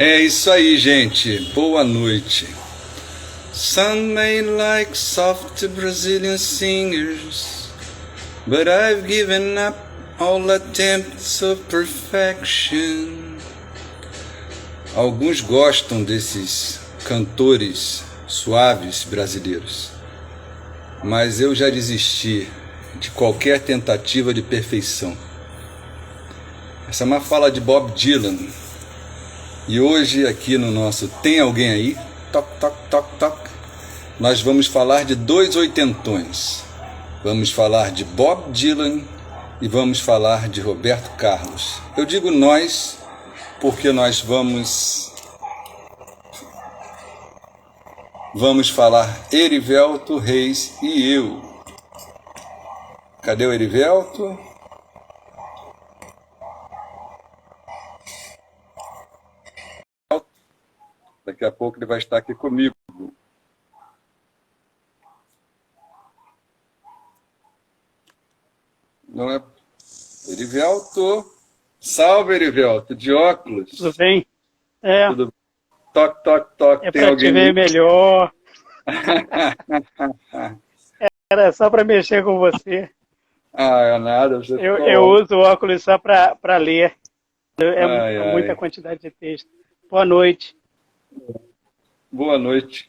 É isso aí, gente. Boa noite. Some may like soft Brazilian singers, but I've given up all attempts of perfection. Alguns gostam desses cantores suaves brasileiros, mas eu já desisti de qualquer tentativa de perfeição. Essa é uma fala de Bob Dylan. E hoje aqui no nosso Tem Alguém Aí? Toc, toc, toc, toc. Nós vamos falar de dois oitentões. Vamos falar de Bob Dylan e vamos falar de Roberto Carlos. Eu digo nós porque nós vamos falar Erivelto Reis e eu. Cadê o Erivelto? Daqui a pouco ele vai estar aqui comigo. Não é? Erivelto. Salve, Erivelto, de óculos. Tudo bem? É. Tudo bem. Toque, toque, toque. É para te ver melhor. Era só para mexer com você. Ah, é nada. Eu uso o óculos só para ler. Muita quantidade de texto. Boa noite. Boa noite.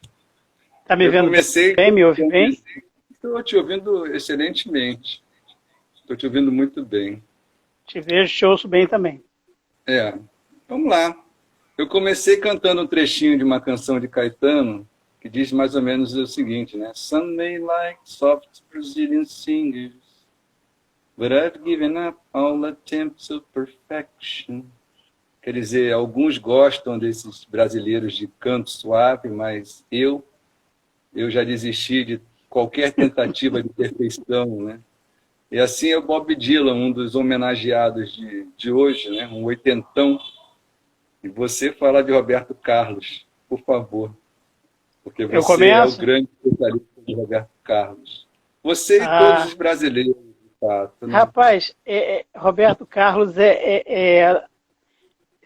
Está me vendo bem? Me ouve bem? Estou te ouvindo excelentemente. Estou te ouvindo muito bem. Te vejo, te ouço bem também. Vamos lá. Eu comecei cantando um trechinho de uma canção de Caetano que diz mais ou menos o seguinte, né? Some may like soft Brazilian singers, but I've given up all attempts of perfection. Quer dizer, alguns gostam desses brasileiros de canto suave, mas eu já desisti de qualquer tentativa de perfeição, né? E assim é o Bob Dylan, um dos homenageados de hoje, né? Um oitentão. E você fala de Roberto Carlos, por favor. Porque você é o grande especialista de Roberto Carlos. Você e todos os brasileiros, de fato. Né? Rapaz, Roberto Carlos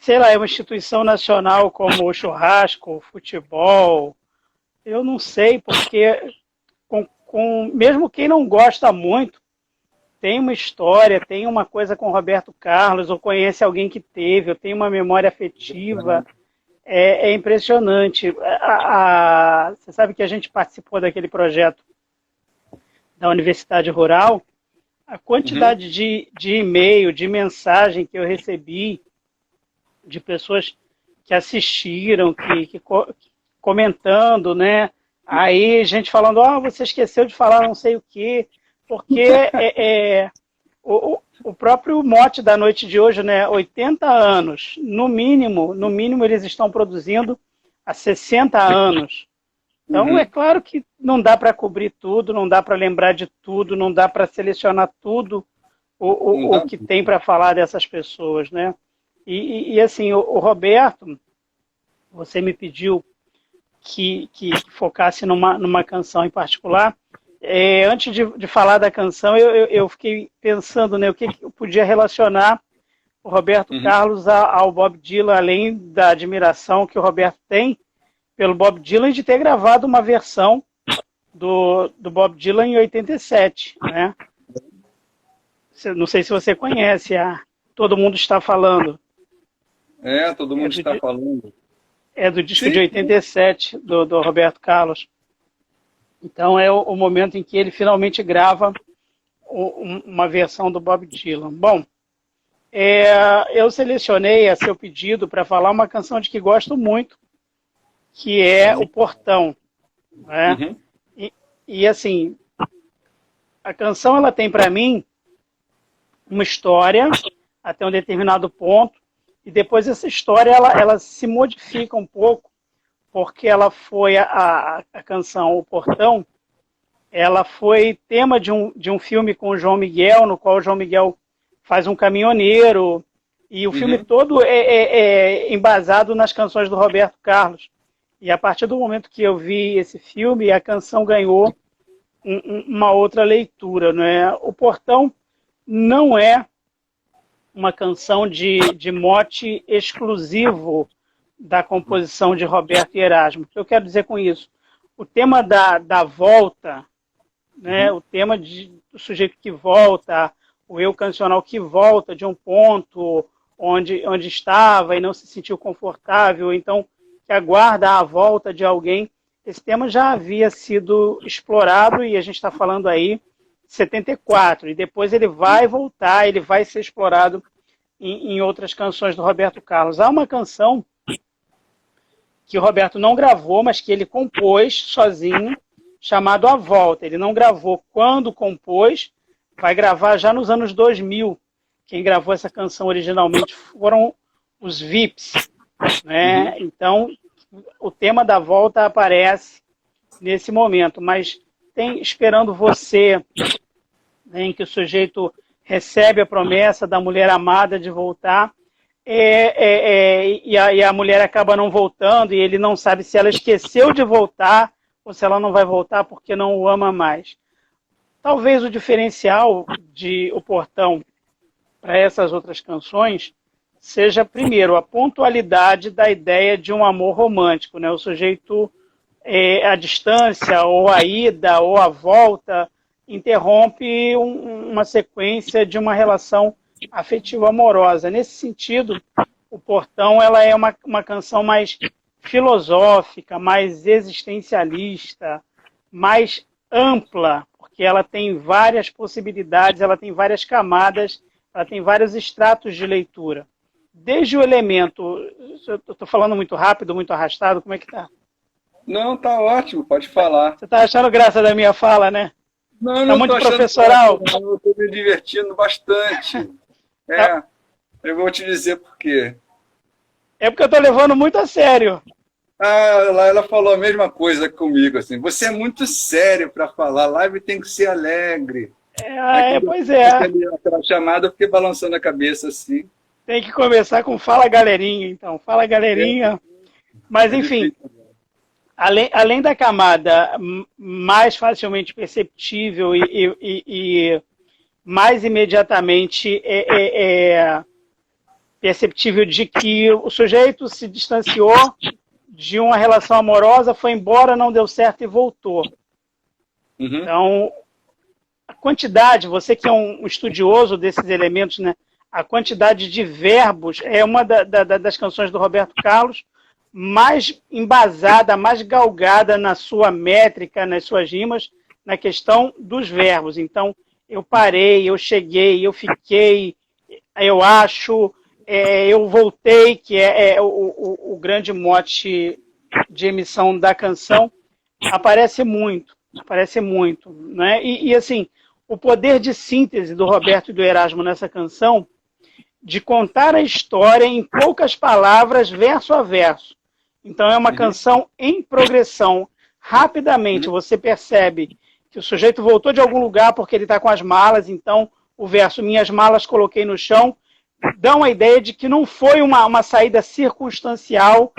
sei lá, é uma instituição nacional como o churrasco, o futebol. Eu não sei, porque mesmo quem não gosta muito, tem uma história, tem uma coisa com Roberto Carlos, ou conhece alguém que teve, ou tem uma memória afetiva. É impressionante. Você sabe que a gente participou daquele projeto da Universidade Rural? A quantidade de e-mail, de mensagem que eu recebi de pessoas que assistiram, que comentando, né? Aí gente falando, você esqueceu de falar não sei o quê, porque o próprio mote da noite de hoje, né? 80 anos, no mínimo eles estão produzindo há 60 anos. Então é claro que não dá para cobrir tudo, não dá para lembrar de tudo, não dá para selecionar tudo o que tem para falar dessas pessoas, né? E assim, o Roberto, você me pediu que focasse numa canção em particular. Antes de falar da canção, eu fiquei pensando, né, o que eu podia relacionar o Roberto Carlos ao Bob Dylan, além da admiração que o Roberto tem pelo Bob Dylan, de ter gravado uma versão do Bob Dylan em 87, né? Não sei se você conhece Todo Mundo Está Falando. Todo mundo está falando. É do disco de 87, do Roberto Carlos. Então é o momento em que ele finalmente grava uma versão do Bob Dylan. Bom, eu selecionei a seu pedido para falar uma canção de que gosto muito, que é O Portão. Né? E assim, a canção ela tem para mim uma história até um determinado ponto, e depois essa história ela se modifica um pouco, porque ela foi a canção O Portão, ela foi tema de um filme com o João Miguel, no qual o João Miguel faz um caminhoneiro, e o filme todo é embasado nas canções do Roberto Carlos. E a partir do momento que eu vi esse filme, a canção ganhou uma outra leitura. Né? O Portão não é uma canção de mote exclusivo da composição de Roberto e Erasmo. O que eu quero dizer com isso? O tema da volta, né, o tema do sujeito que volta, o eu cancional que volta de um ponto onde estava e não se sentiu confortável, então que aguarda a volta de alguém. Esse tema já havia sido explorado e a gente está falando aí de 74, e depois ele vai voltar, ele vai ser explorado em outras canções do Roberto Carlos. Há uma canção que o Roberto não gravou, mas que ele compôs sozinho, chamado A Volta. Ele não gravou quando compôs, vai gravar já nos anos 2000. Quem gravou essa canção originalmente foram os Vips, né? Então, o tema da volta aparece nesse momento, mas tem Esperando Você, né, em que o sujeito recebe a promessa da mulher amada de voltar, e a mulher acaba não voltando, e ele não sabe se ela esqueceu de voltar ou se ela não vai voltar porque não o ama mais. Talvez o diferencial de O Portão para essas outras canções seja, primeiro, a pontualidade da ideia de um amor romântico, né? O sujeito, a distância, ou a ida, ou a volta, interrompe uma sequência de uma relação afetiva amorosa. Nesse sentido, O Portão ela é uma canção mais filosófica, mais existencialista, mais ampla, porque ela tem várias possibilidades, ela tem várias camadas, ela tem vários estratos de leitura. Desde o elemento... Eu estou falando muito rápido, muito arrastado, como é que tá? Não, tá ótimo, pode falar. Você está achando graça da minha fala, né? Não, Tá não muito estou achando professoral. graça, não, eu estou me divertindo bastante. Eu vou te dizer por quê. É porque eu estou levando muito a sério. Ela falou a mesma coisa comigo, assim, você é muito sério para falar, live tem que ser alegre. Pois é. Aquela chamada, eu fiquei balançando a cabeça assim. Tem que começar com Fala Galerinha, então. Fala Galerinha. Mas, enfim, além da camada mais facilmente perceptível e mais imediatamente perceptível de que o sujeito se distanciou de uma relação amorosa, foi embora, não deu certo e voltou. Uhum. Então, a quantidade, você que é um estudioso desses elementos, né? A quantidade de verbos é uma das canções do Roberto Carlos mais embasada, mais galgada na sua métrica, nas suas rimas, na questão dos verbos. Então, eu parei, eu cheguei, eu fiquei, eu acho, eu voltei, que é o grande mote de emissão da canção, aparece muito, né? E assim, o poder de síntese do Roberto e do Erasmo nessa canção, de contar a história em poucas palavras, verso a verso. Então é uma canção em progressão. Rapidamente você percebe que o sujeito voltou de algum lugar porque ele está com as malas, então o verso minhas malas coloquei no chão, dão a ideia de que não foi uma saída circunstancial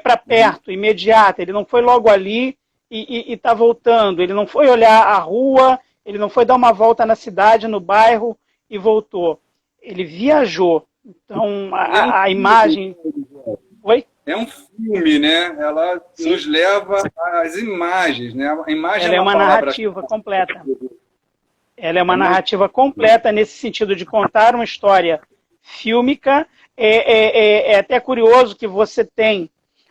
para perto, imediata. Ele não foi logo ali e está voltando. Ele não foi olhar a rua, ele não foi dar uma volta na cidade, no bairro e voltou. Ele viajou. Então, a imagem... Oi? É um filme, né? Ela nos leva às imagens, né? A imagem ela é uma narrativa completa. Ela é uma narrativa completa nesse sentido de contar uma história fílmica. É até curioso que você tem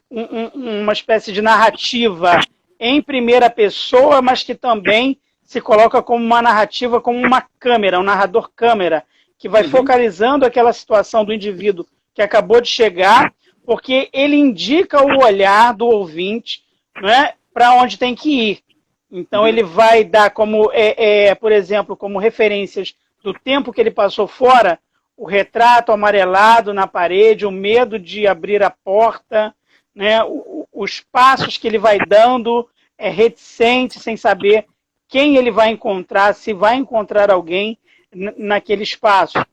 uma espécie de narrativa em primeira pessoa, mas que também se coloca como uma narrativa, como uma câmera, um narrador câmera, que vai focalizando aquela situação do indivíduo que acabou de chegar, porque ele indica o olhar do ouvinte, né, para onde tem que ir. Então ele vai dar como, por exemplo, como referências do tempo que ele passou fora, o retrato amarelado na parede, o medo de abrir a porta, né, os passos que ele vai dando, reticente, sem saber quem ele vai encontrar, se vai encontrar alguém naquele espaço.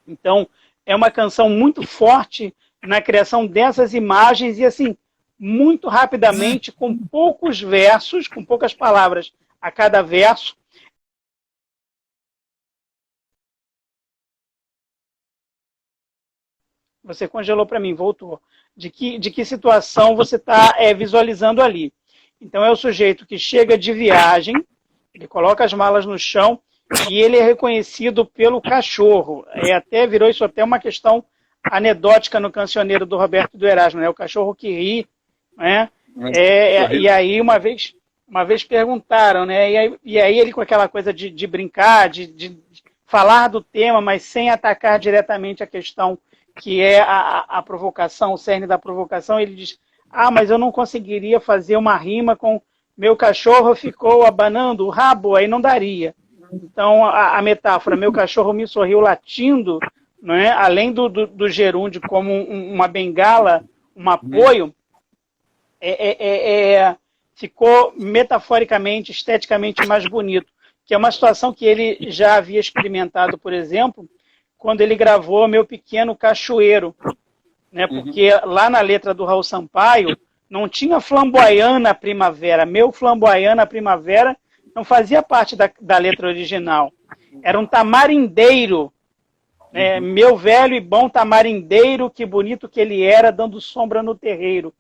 Então, é uma canção muito forte na criação dessas imagens e, assim, muito rapidamente, com poucos versos, com poucas palavras a cada verso, Você congelou para mim, voltou. De que situação você está visualizando ali. Então é o sujeito que chega de viagem, ele coloca as malas no chão e ele é reconhecido pelo cachorro. Até virou isso até uma questão anedótica no cancioneiro do Roberto do Erasmo, né? O cachorro que ri, né? E aí uma vez perguntaram, né? E aí ele com aquela coisa de brincar, de falar do tema, mas sem atacar diretamente a questão que é a provocação, o cerne da provocação, ele diz: ah, mas eu não conseguiria fazer uma rima com meu cachorro ficou abanando o rabo, aí não daria. Então, a metáfora, meu cachorro me sorriu latindo, não é? Além do gerúndio como uma bengala, um apoio, ficou metaforicamente, esteticamente mais bonito, que é uma situação que ele já havia experimentado, por exemplo, quando ele gravou Meu Pequeno Cachoeiro, né? Porque lá na letra do Raul Sampaio não tinha flamboyana primavera. Meu flamboyana primavera não fazia parte da letra original. Era um tamarindeiro, né? Meu velho e bom tamarindeiro, que bonito que ele era, dando sombra no terreiro.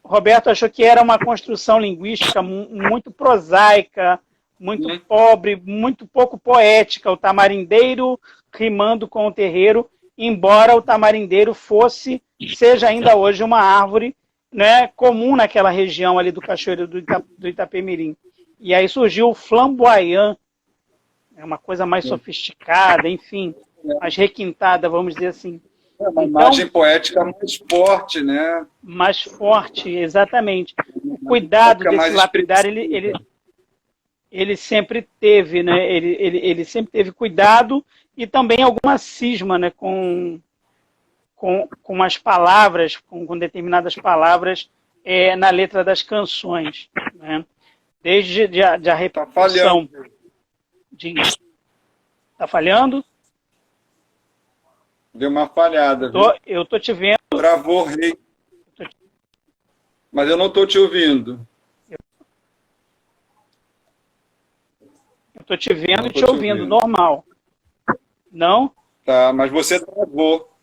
O Roberto achou que era uma construção linguística muito prosaica, muito pobre, muito pouco poética, o tamarindeiro rimando com o terreiro, embora o tamarindeiro seja ainda hoje uma árvore, né, comum naquela região ali do Cachoeiro do Itapemirim. E aí surgiu o flamboyant, uma coisa mais sofisticada, enfim, mais requintada, vamos dizer assim. Uma imagem poética mais forte, né? Mais forte, exatamente. O cuidado desse lapidar, ele sempre teve, né? Ele sempre teve cuidado e também alguma cisma, né? Com as palavras, com determinadas palavras na letra das canções, né? Desde a repetição. Tá falhando? Deu uma falhada. Eu tô te vendo. Travou, rei. Mas eu não estou te ouvindo. Eu estou te vendo e te ouvindo, normal. Não? Tá, mas você travou.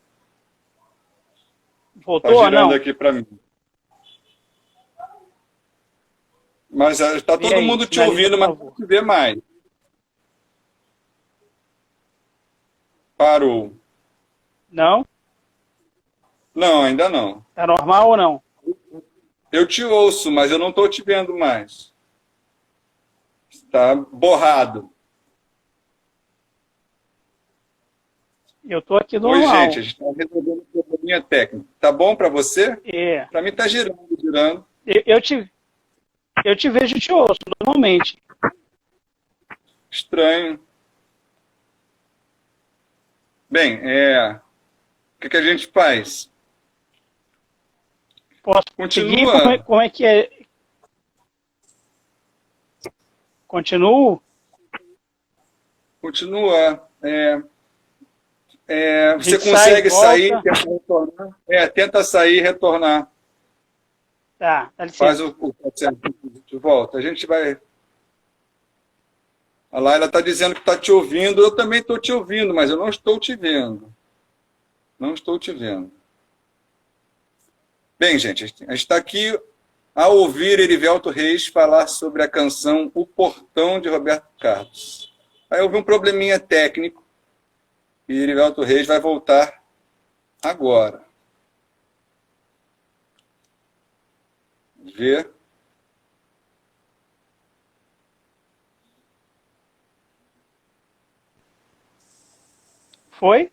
Voltou tá ou não? Aqui para mim. Mas está todo mundo te ouvindo, mas não te vê mais. Parou. Não? Não, ainda não. Tá normal ou não? Eu te ouço, mas eu não estou te vendo mais. Está borrado. Eu estou aqui normal. Oi, gente, a gente está resolvendo um probleminha técnico. Tá bom para você? Para mim está girando. Eu te vejo e te ouço, normalmente. Estranho. Bem, o que a gente faz? Posso Continua. seguir? Como é que é? Continuo? Continua. Você consegue sair, tenta retornar? Tenta sair e retornar. Tá, dá licença. Faz o processo de volta. A gente vai... A Laila está dizendo que está te ouvindo. Eu também estou te ouvindo, mas eu não estou te vendo. Não estou te vendo. Bem, gente, a gente está aqui a ouvir Erivelto Reis falar sobre a canção O Portão, de Roberto Carlos. Aí houve um probleminha técnico e Erivelto Reis vai voltar agora. Ver. Foi?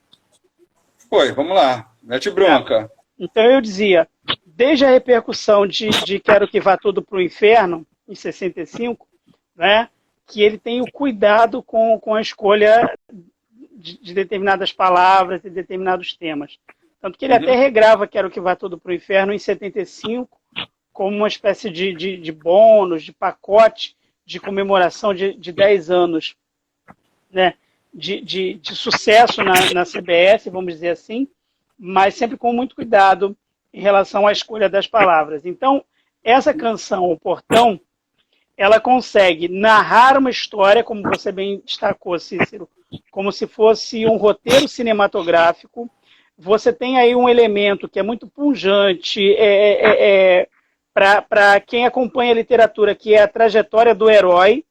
Foi, vamos lá. Mete bronca. Então eu dizia, desde a repercussão de Quero que Vá Tudo para o Inferno, em 65, né, que ele tem o cuidado com a escolha de determinadas palavras e determinados temas. Tanto que ele até regrava Quero que Vá Tudo para o Inferno em 75, como uma espécie de bônus, de pacote de comemoração de 10 anos, né, de sucesso na CBS, vamos dizer assim, mas sempre com muito cuidado em relação à escolha das palavras. Então, essa canção, O Portão, ela consegue narrar uma história, como você bem destacou, Cícero, como se fosse um roteiro cinematográfico, você tem aí um elemento que é muito pungente para quem acompanha a literatura, que é a trajetória do herói,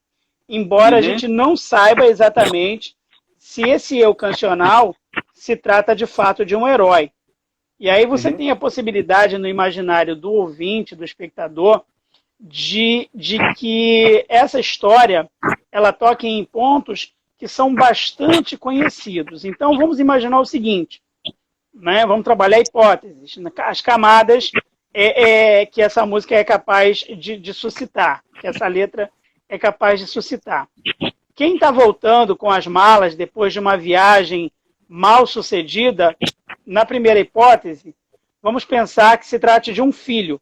embora a gente não saiba exatamente se esse eu cancional se trata de fato de um herói. E aí você tem a possibilidade no imaginário do ouvinte, do espectador, de que essa história ela toque em pontos que são bastante conhecidos. Então vamos imaginar o seguinte, né? Vamos trabalhar hipóteses, as camadas que essa música é capaz de suscitar, que essa letra é capaz de suscitar. Quem está voltando com as malas depois de uma viagem mal sucedida, na primeira hipótese, vamos pensar que se trate de um filho.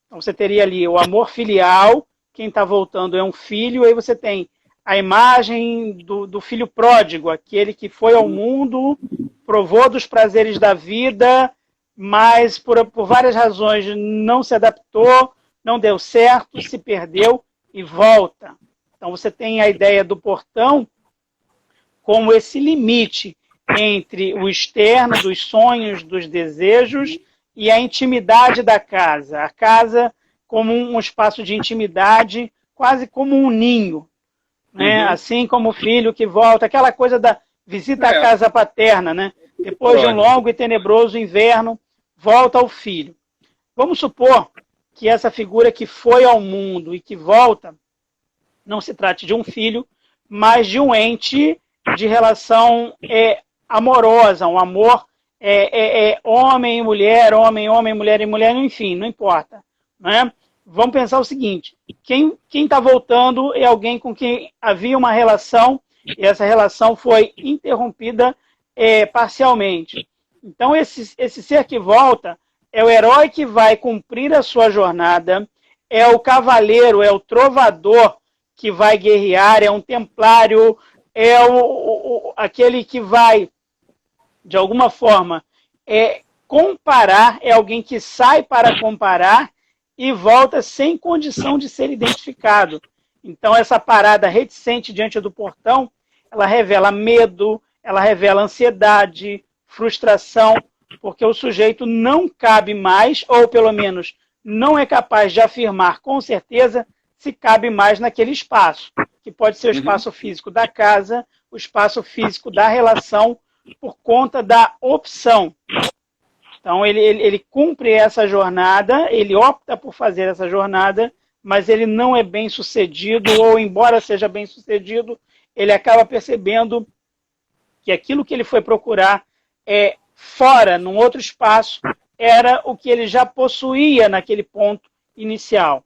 Então você teria ali o amor filial, quem está voltando é um filho, aí você tem a imagem do filho pródigo, aquele que foi ao mundo, provou dos prazeres da vida, mas por várias razões não se adaptou, não deu certo, se perdeu e volta. Então você tem a ideia do portão como esse limite entre o externo, dos sonhos, dos desejos e a intimidade da casa. A casa como um espaço de intimidade, quase como um ninho. Né? Assim como o filho que volta, aquela coisa da visita à casa paterna, né? Depois de um longo e tenebroso inverno, volta ao filho. Vamos supor que essa figura que foi ao mundo e que volta não se trate de um filho, mas de um ente de relação amorosa, um amor homem e mulher, homem, mulher e mulher, enfim, não importa. Né? Vamos pensar o seguinte, quem está voltando é alguém com quem havia uma relação e essa relação foi interrompida parcialmente. Então, esse ser que volta é o herói que vai cumprir a sua jornada, é o cavaleiro, é o trovador que vai guerrear, é um templário, é aquele que vai, de alguma forma, comparar, é alguém que sai para comparar e volta sem condição de ser identificado. Então, essa parada reticente diante do portão, ela revela medo, ela revela ansiedade, frustração, porque o sujeito não cabe mais, ou pelo menos não é capaz de afirmar com certeza se cabe mais naquele espaço, que pode ser o espaço físico da casa, o espaço físico da relação, por conta da opção. Então, ele cumpre essa jornada, ele opta por fazer essa jornada, mas ele não é bem sucedido, ou embora seja bem sucedido, ele acaba percebendo que aquilo que ele foi procurar fora, num outro espaço, era o que ele já possuía naquele ponto inicial.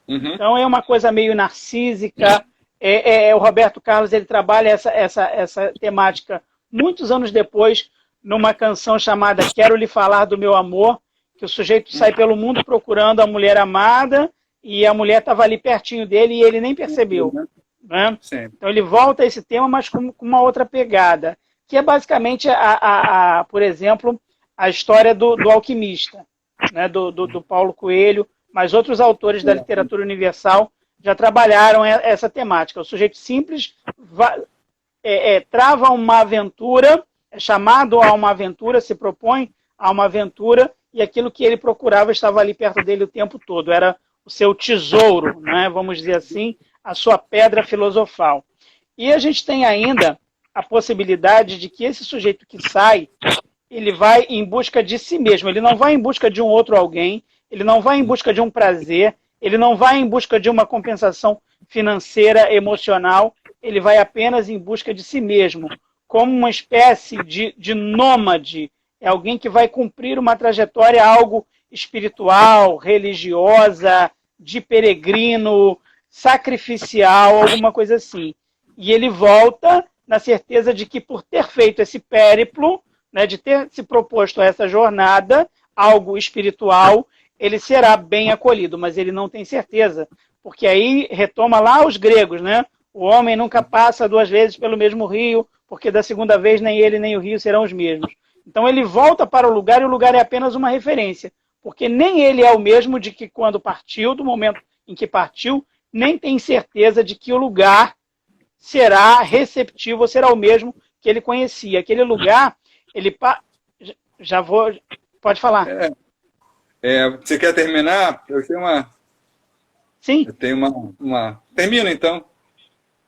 Então é uma coisa meio narcísica. O Roberto Carlos ele trabalha essa temática muitos anos depois, numa canção chamada Quero Lhe Falar do Meu Amor, que o sujeito sai pelo mundo procurando a mulher amada e a mulher estava ali pertinho dele e ele nem percebeu. Né? Então ele volta a esse tema, mas com uma outra pegada, que é basicamente, por exemplo, a história do alquimista, né? do Paulo Coelho, mas outros autores da literatura universal já trabalharam essa temática. O sujeito simples trava uma aventura, é chamado a uma aventura, se propõe a uma aventura, e aquilo que ele procurava estava ali perto dele o tempo todo. Era o seu tesouro, né? Vamos dizer assim, a sua pedra filosofal. E a gente tem ainda a possibilidade de que esse sujeito que sai, ele vai em busca de si mesmo, ele não vai em busca de um outro alguém, ele não vai em busca de um prazer, ele não vai em busca de uma compensação financeira, emocional, ele vai apenas em busca de si mesmo, como uma espécie de nômade, é alguém que vai cumprir uma trajetória, algo espiritual, religiosa, de peregrino, sacrificial, alguma coisa assim. E ele volta na certeza de que por ter feito esse périplo, né, de ter se proposto a essa jornada, algo espiritual, ele será bem acolhido, mas ele não tem certeza, porque aí retoma lá os gregos, né? O homem nunca passa 2 vezes pelo mesmo rio, porque da segunda vez nem ele nem o rio serão os mesmos. Então ele volta para o lugar e o lugar é apenas uma referência, porque nem ele é o mesmo de que quando partiu, do momento em que partiu, nem tem certeza de que o lugar será receptivo ou será o mesmo que ele conhecia. Aquele lugar, Já vou... Pode falar. Você quer terminar? Sim. Eu tenho uma... Termina, então.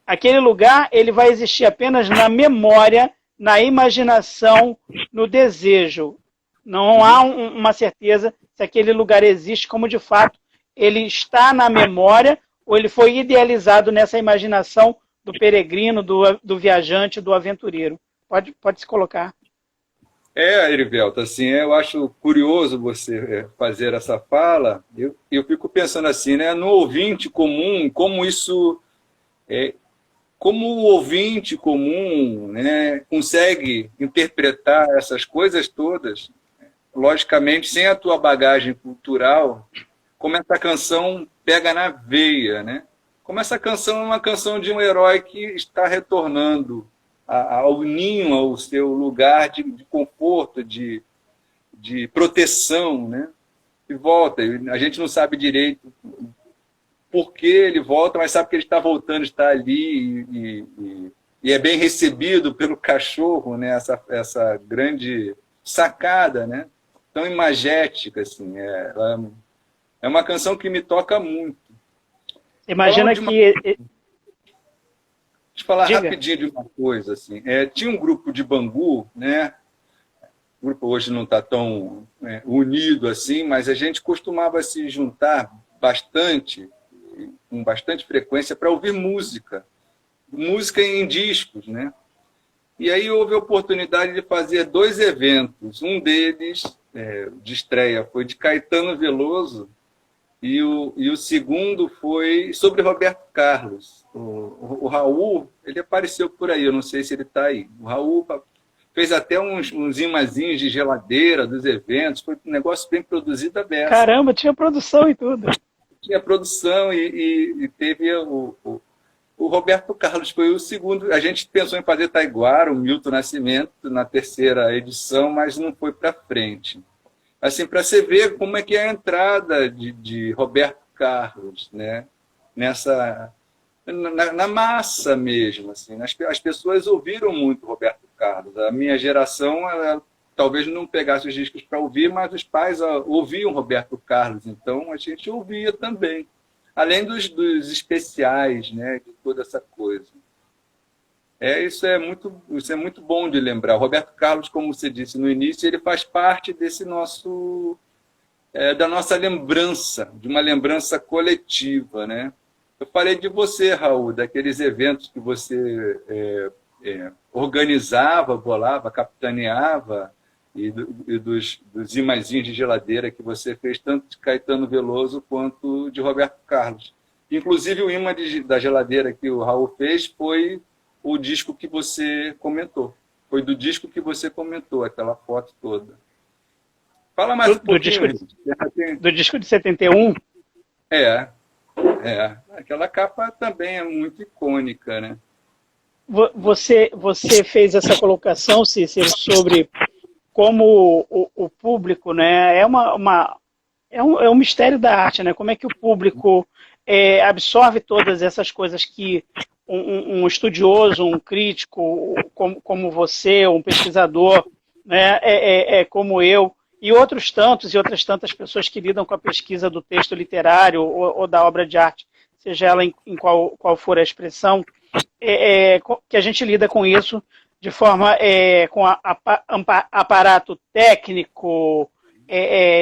Aquele lugar, ele vai existir apenas na memória, na imaginação, no desejo. Não há uma certeza se aquele lugar existe, como de fato ele está na memória ou ele foi idealizado nessa imaginação do peregrino, do viajante, do aventureiro. Pode se colocar. Erivelto, assim, eu acho curioso você fazer essa fala. Eu fico pensando assim, né, no ouvinte comum, como o ouvinte comum, né, consegue interpretar essas coisas todas, logicamente, sem a tua bagagem cultural, como essa canção pega na veia, né? Como essa canção é uma canção de um herói que está retornando ao ninho, ao seu lugar de conforto, de proteção, né? E volta. A gente não sabe direito por que ele volta, mas sabe que ele está voltando, está ali e é bem recebido pelo cachorro, né? Essa grande sacada, né? Tão imagética, assim. É uma canção que me toca muito. Imagina que... Deixa eu falar Diga. rapidinho de uma coisa. Assim. Tinha um grupo de Bangu, né? O grupo hoje não está tão unido assim, mas a gente costumava se juntar bastante, com bastante frequência, para ouvir música em discos, né? E aí houve a oportunidade de fazer 2 eventos. Um deles, de estreia, foi de Caetano Veloso, e o segundo foi sobre Roberto Carlos. O Raul, ele apareceu por aí, eu não sei se ele está aí. O Raul fez até uns imazinhos de geladeira dos eventos, foi um negócio bem produzido a beça. Caramba, tinha produção e tudo. Tinha produção e teve o Roberto Carlos, foi o segundo. A gente pensou em fazer Taiguara, o Milton Nascimento, na 3ª edição, mas não foi para frente. Assim, para você ver como é que é a entrada de Roberto Carlos, né? Na massa mesmo. Assim. As pessoas ouviram muito Roberto Carlos. A minha geração talvez não pegasse os discos para ouvir, mas os pais ouviam Roberto Carlos, então a gente ouvia também. Além dos especiais, né? De toda essa coisa. Isso é muito bom de lembrar. O Roberto Carlos, como você disse no início, ele faz parte desse da nossa lembrança, de uma lembrança coletiva, né? Eu falei de você, Raul, daqueles eventos que você organizava, bolava, capitaneava, e dos imazinhos de geladeira que você fez, tanto de Caetano Veloso quanto de Roberto Carlos. Inclusive, o imã da geladeira que o Raul fez foi o disco que você comentou. Foi do disco que você comentou, aquela foto toda. Fala mais um pouquinho. Do disco de 71? Aquela capa também é muito icônica, né? Você fez essa colocação, Cícero, sobre como o público, né, é um mistério da arte, né? Como é que o público absorve todas essas coisas que um estudioso, um crítico como você, um pesquisador, né, como eu, e outros tantos e outras tantas pessoas que lidam com a pesquisa do texto literário ou da obra de arte, seja ela em qual for a expressão, que a gente lida com isso de forma com aparato técnico,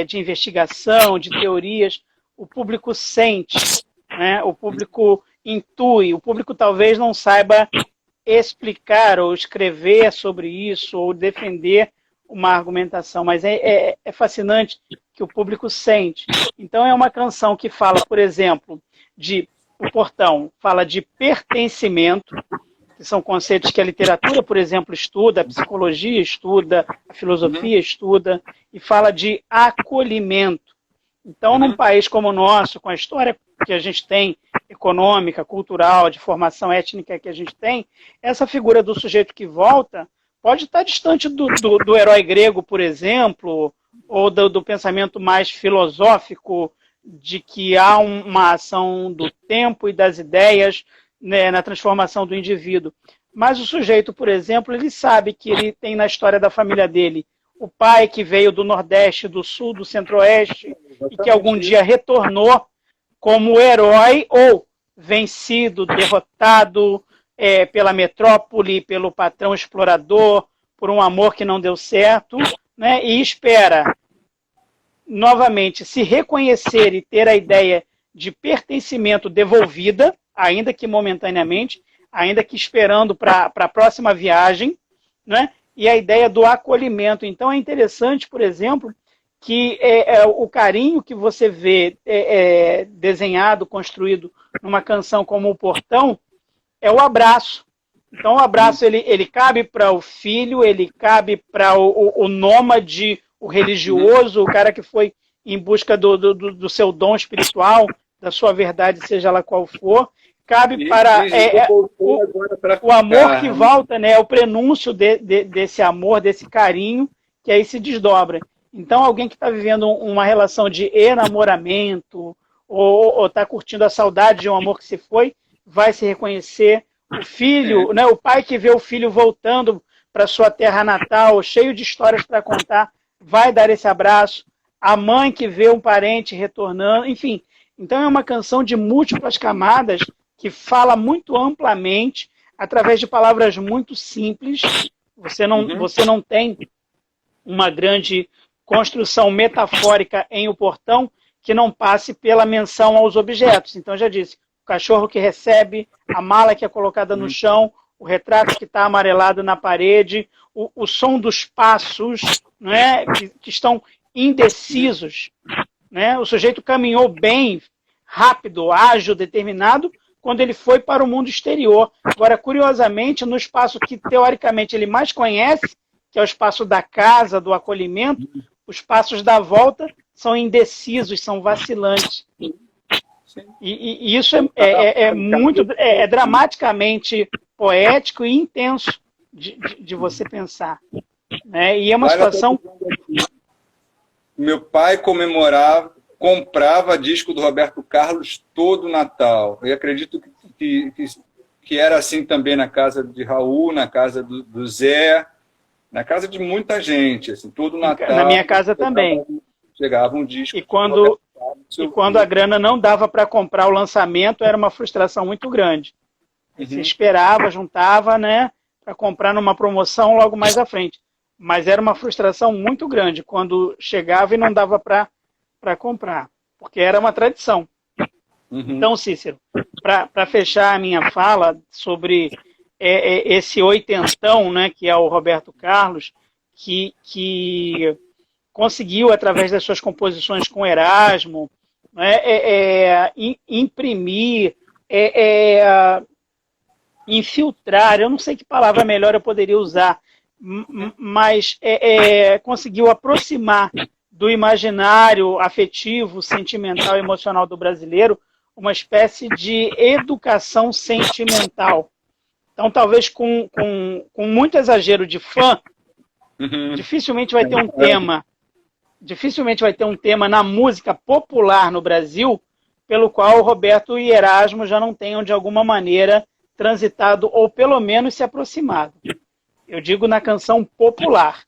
de investigação, de teorias. O público sente, né? O público intui, o público talvez não saiba explicar ou escrever sobre isso ou defender uma argumentação, mas é fascinante que o público sente. Então é uma canção que fala, por exemplo, o Portão fala de pertencimento, que são conceitos que a literatura, por exemplo, estuda, a psicologia estuda, a filosofia estuda, e fala de acolhimento. Então, num país como o nosso, com a história que a gente tem, econômica, cultural, de formação étnica que a gente tem, essa figura do sujeito que volta pode estar distante do herói grego, por exemplo, ou do pensamento mais filosófico de que há uma ação do tempo e das ideias, né, na transformação do indivíduo. Mas o sujeito, por exemplo, ele sabe que ele tem na história da família dele o pai que veio do Nordeste, do Sul, do Centro-Oeste, e que algum dia retornou como herói ou vencido, derrotado pela metrópole, pelo patrão explorador, por um amor que não deu certo, né? E espera novamente se reconhecer e ter a ideia de pertencimento devolvida, ainda que momentaneamente, ainda que esperando para a próxima viagem, né? E a ideia do acolhimento. Então é interessante, por exemplo, que o carinho que você vê desenhado, construído numa canção como O Portão, é o abraço. Então o abraço ele cabe para o filho, ele cabe para o nômade, o religioso, o cara que foi em busca do seu dom espiritual, da sua verdade, seja ela qual for. Cabe para o amor que volta, né? É o prenúncio desse amor, desse carinho, que aí se desdobra. Então, alguém que está vivendo uma relação de enamoramento ou está curtindo a saudade de um amor que se foi, vai se reconhecer. O filho, né? O pai que vê o filho voltando para sua terra natal, cheio de histórias para contar, vai dar esse abraço. A mãe que vê um parente retornando, enfim. Então, é uma canção de múltiplas camadas que fala muito amplamente, através de palavras muito simples. Você não tem uma grande construção metafórica em O Portão que não passe pela menção aos objetos. Então, já disse, o cachorro que recebe, a mala que é colocada no chão, o retrato que está amarelado na parede, o som dos passos, né, que estão indecisos. Né? O sujeito caminhou bem, rápido, ágil, determinado, quando ele foi para o mundo exterior. Agora, curiosamente, no espaço que, teoricamente, ele mais conhece, que é o espaço da casa, do acolhimento, os passos da volta são indecisos, são vacilantes. E isso é dramaticamente poético e intenso de você pensar. Né? E é uma situação... Meu pai comprava disco do Roberto Carlos todo Natal. Eu acredito que era assim também na casa de Raul, na casa do Zé, na casa de muita gente, assim, todo Natal. Na minha casa também. Chegava um disco. E quando a grana não dava para comprar o lançamento, era uma frustração muito grande. Você esperava, juntava, né, para comprar numa promoção logo mais à frente. Mas era uma frustração muito grande quando chegava e não dava para comprar, porque era uma tradição. Então, Cícero, para fechar a minha fala sobre esse oitentão, né, que é o Roberto Carlos, que conseguiu, através das suas composições com Erasmo, né, imprimir, infiltrar, eu não sei que palavra melhor eu poderia usar, mas conseguiu aproximar do imaginário afetivo, sentimental, emocional do brasileiro uma espécie de educação sentimental. Então, talvez com muito exagero de fã, dificilmente vai ter um tema na música popular no Brasil pelo qual o Roberto e Erasmo já não tenham, de alguma maneira, transitado ou pelo menos se aproximado. Eu digo na canção popular.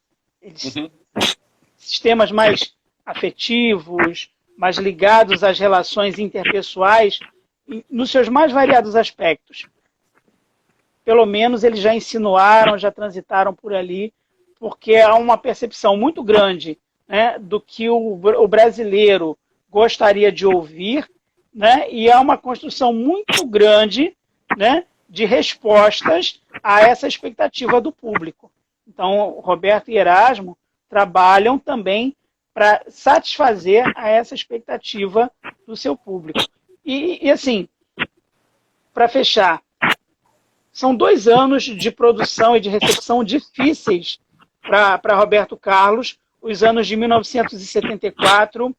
Sistemas mais afetivos, mais ligados às relações interpessoais, nos seus mais variados aspectos. Pelo menos eles já insinuaram, já transitaram por ali, porque há uma percepção muito grande, né, do que o brasileiro gostaria de ouvir, né, e há uma construção muito grande, né, de respostas a essa expectativa do público. Então, Roberto e Erasmo trabalham também para satisfazer a essa expectativa do seu público. E assim, para fechar, são 2 anos de produção e de recepção difíceis para Roberto Carlos, os anos de 1974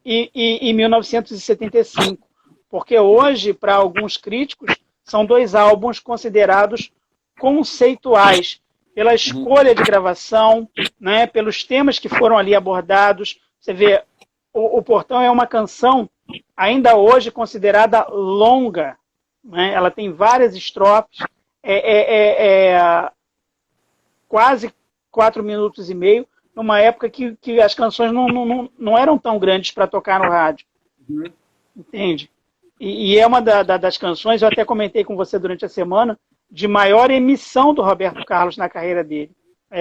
e 1975. Porque hoje, para alguns críticos, são 2 álbuns considerados conceituais, pela escolha de gravação, né, pelos temas que foram ali abordados. Você vê, o Portão é uma canção ainda hoje considerada longa, né? Ela tem várias estrofes, quase 4 minutos e meio, numa época que as canções não eram tão grandes para tocar no rádio. Uhum. Entende? E é uma das canções, eu até comentei com você durante a semana, de maior emissão do Roberto Carlos na carreira dele.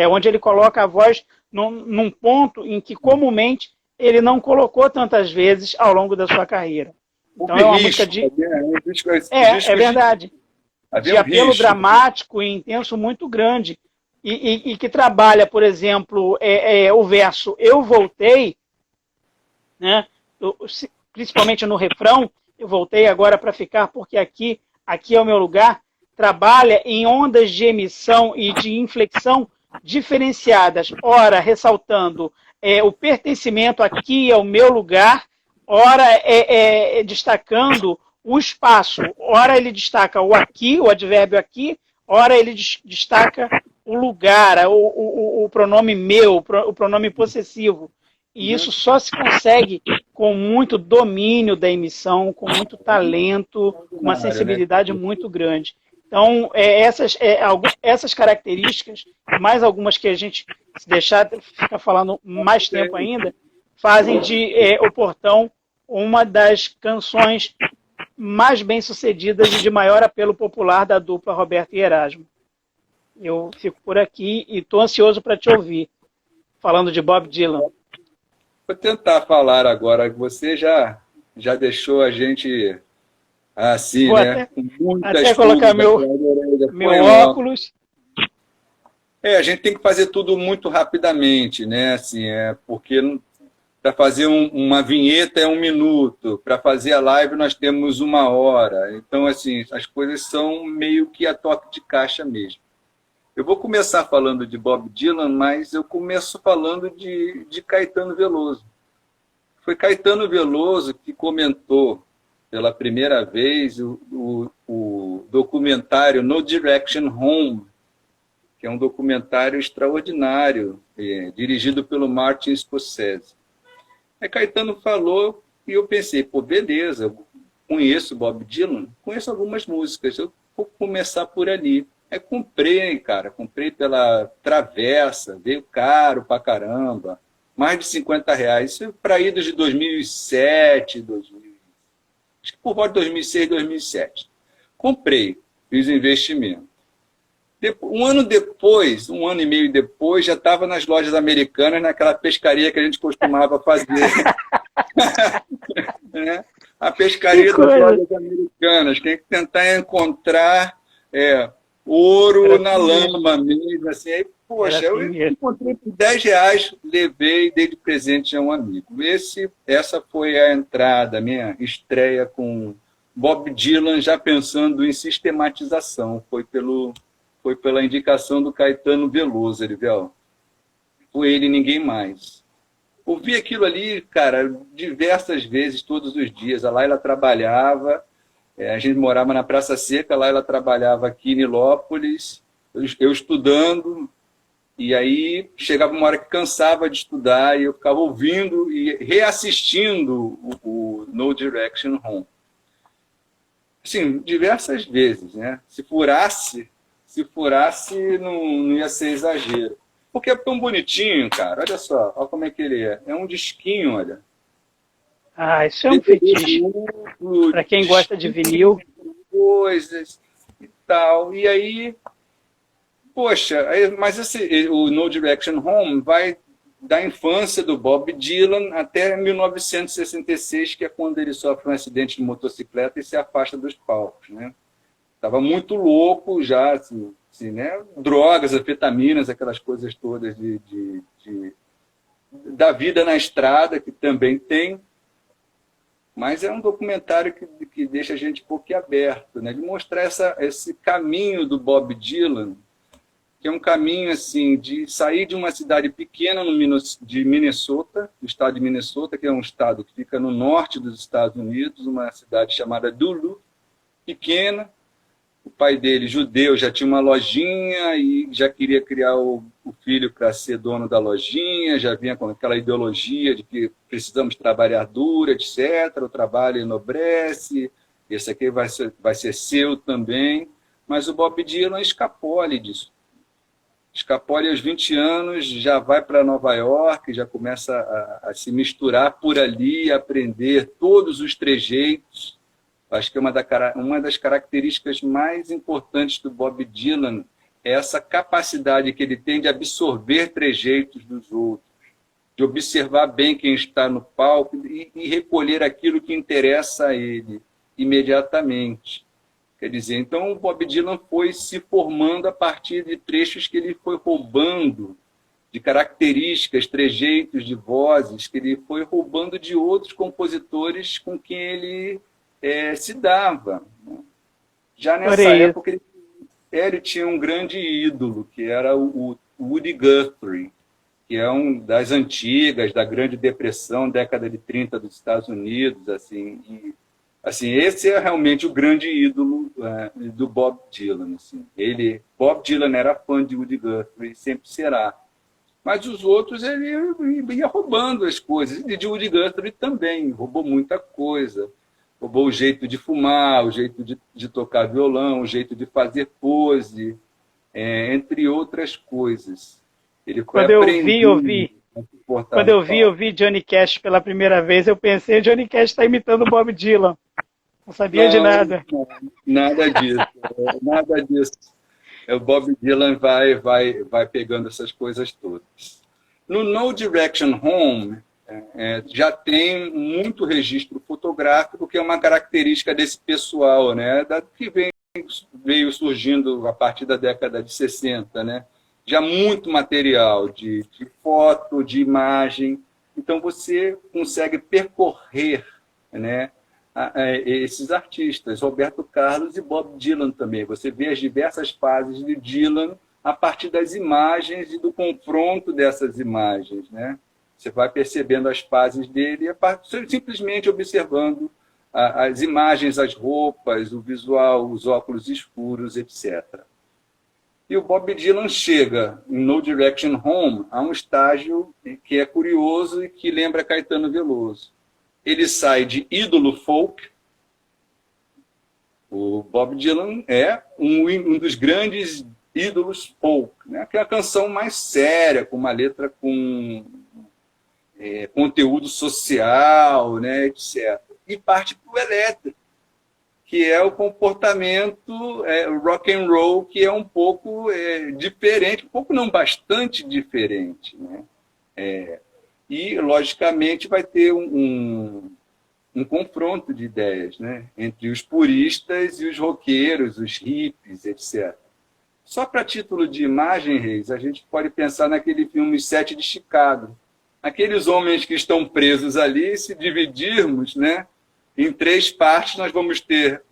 Onde ele coloca a voz num ponto em que comumente ele não colocou tantas vezes ao longo da sua carreira. Então é uma música de... É verdade. De apelo dramático e intenso muito grande. E que trabalha, por exemplo, o verso "Eu voltei", né? Principalmente no refrão, "Eu voltei agora para ficar porque aqui é o meu lugar", trabalha em ondas de emissão e de inflexão diferenciadas, ora ressaltando o pertencimento "aqui é o meu lugar", ora destacando o espaço, ora ele destaca o aqui, o advérbio aqui, ora ele destaca o lugar, o pronome meu, o pronome possessivo. E isso só se consegue com muito domínio da emissão, com muito talento, com uma sensibilidade muito grande. Então, essas características, mais algumas que a gente, se deixar, fica falando mais tempo ainda, fazem de O Portão uma das canções mais bem-sucedidas e de maior apelo popular da dupla Roberto e Erasmo. Eu fico por aqui e estou ansioso para te ouvir, falando de Bob Dylan. Vou tentar falar agora, você já deixou a gente assim, vou né? Até colocar meu óculos. A gente tem que fazer tudo muito rapidamente, né? Assim, porque para fazer uma vinheta é 1 minuto, para fazer a live nós temos 1 hora. Então, assim, as coisas são meio que a toque de caixa mesmo. Eu vou começar falando de Bob Dylan, mas eu começo falando de Caetano Veloso. Foi Caetano Veloso que comentou pela primeira vez o documentário No Direction Home, que é um documentário extraordinário, dirigido pelo Martin Scorsese. Aí Caetano falou e eu pensei, beleza, eu conheço Bob Dylan, conheço algumas músicas, eu vou começar por ali. Aí comprei pela Travessa, veio caro pra caramba, mais de R$50. Isso para idos de 2007, acho que por volta de 2006, 2007. Comprei, fiz o investimento. Um ano e meio depois, já estava nas lojas americanas, naquela pescaria que a gente costumava fazer. A pescaria das lojas americanas. Tem que tentar encontrar ouro na lama mesmo. Assim. Aí, poxa, eu encontrei por R$10, levei e dei de presente a um amigo. Essa foi a entrada, minha estreia com Bob Dylan, já pensando em sistematização. Foi pela indicação do Caetano Veloso, Erivel. Foi ele, ninguém mais. Ouvi aquilo ali, cara, diversas vezes, todos os dias. A Laila trabalhava, a gente morava na Praça Seca, a Laila trabalhava aqui em Nilópolis, eu estudando, e aí chegava uma hora que cansava de estudar, e eu ficava ouvindo e reassistindo o No Direction Home. Assim, diversas vezes, né? Se furasse, não ia ser exagero. Porque é tão bonitinho, cara. Olha só, olha como é que ele é. É um disquinho, olha. Isso é um fetiche. Para quem gosta de vinil. Coisas e tal. E aí, poxa, mas o No Direction Home vai da infância do Bob Dylan até 1966, que é quando ele sofre um acidente de motocicleta e se afasta dos palcos, né? Estava muito louco já, assim, né? Drogas, anfetaminas, aquelas coisas todas da vida na estrada, que também tem. Mas é um documentário que deixa a gente boquiaberto, né? De mostrar esse caminho do Bob Dylan, que é um caminho assim, de sair de uma cidade pequena de Minnesota, do estado de Minnesota, que é um estado que fica no norte dos Estados Unidos, uma cidade chamada Duluth, pequena. O pai dele, judeu, já tinha uma lojinha e já queria criar o filho para ser dono da lojinha, já vinha com aquela ideologia de que precisamos trabalhar duro, etc. O trabalho enobrece, esse aqui vai ser seu também. Mas o Bob Dylan escapou ali disso. Escapole aos 20 anos já vai para Nova York, já começa a se misturar por ali, a aprender todos os trejeitos. Acho que uma das características mais importantes do Bob Dylan é essa capacidade que ele tem de absorver trejeitos dos outros, de observar bem quem está no palco e recolher aquilo que interessa a ele imediatamente. Quer dizer, então o Bob Dylan foi se formando a partir de trechos que ele foi roubando, de características, trejeitos de vozes, que ele foi roubando de outros compositores com quem ele se dava. Já nessa época, ele tinha um grande ídolo, que era o Woody Guthrie, que é um das antigas, da Grande Depressão, década de 30 dos Estados Unidos, assim, esse é realmente o grande ídolo do Bob Dylan. Assim. Bob Dylan era fã de Woody Guthrie, sempre será. Mas os outros, ele ia roubando as coisas. E de Woody Guthrie também, roubou muita coisa. Roubou o jeito de fumar, o jeito de tocar violão, o jeito de fazer pose, entre outras coisas. Ele foi Quando eu vi Johnny Cash pela primeira vez, eu pensei, Johnny Cash está imitando o Bob Dylan. Não sabia de nada. Não, nada disso. Nada disso. O Bob Dylan vai pegando essas coisas todas. No No Direction Home, já tem muito registro fotográfico, que é uma característica desse pessoal, né? Que veio surgindo a partir da década de 60, né? Já muito material de foto, de imagem. Então, você consegue percorrer, né, esses artistas, Roberto Carlos e Bob Dylan também. Você vê as diversas fases de Dylan a partir das imagens e do confronto dessas imagens, né? Você vai percebendo as fases dele simplesmente observando as imagens, as roupas, o visual, os óculos escuros, etc. E o Bob Dylan chega, em No Direction Home, a um estágio que é curioso e que lembra Caetano Veloso. Ele sai de ídolo folk. O Bob Dylan é um dos grandes ídolos folk, né? Que é a canção mais séria, com uma letra com conteúdo social, né, etc. E parte para o elétrico, que é o comportamento rock and roll, que é um pouco diferente, um pouco não, bastante diferente, né? E, logicamente, vai ter um confronto de ideias, né, entre os puristas e os roqueiros, os hippies, etc. Só para título de imagem, Reis, a gente pode pensar naquele filme Sete de Chicago. Aqueles homens que estão presos ali, se dividirmos, né, em 3 partes, nós vamos ter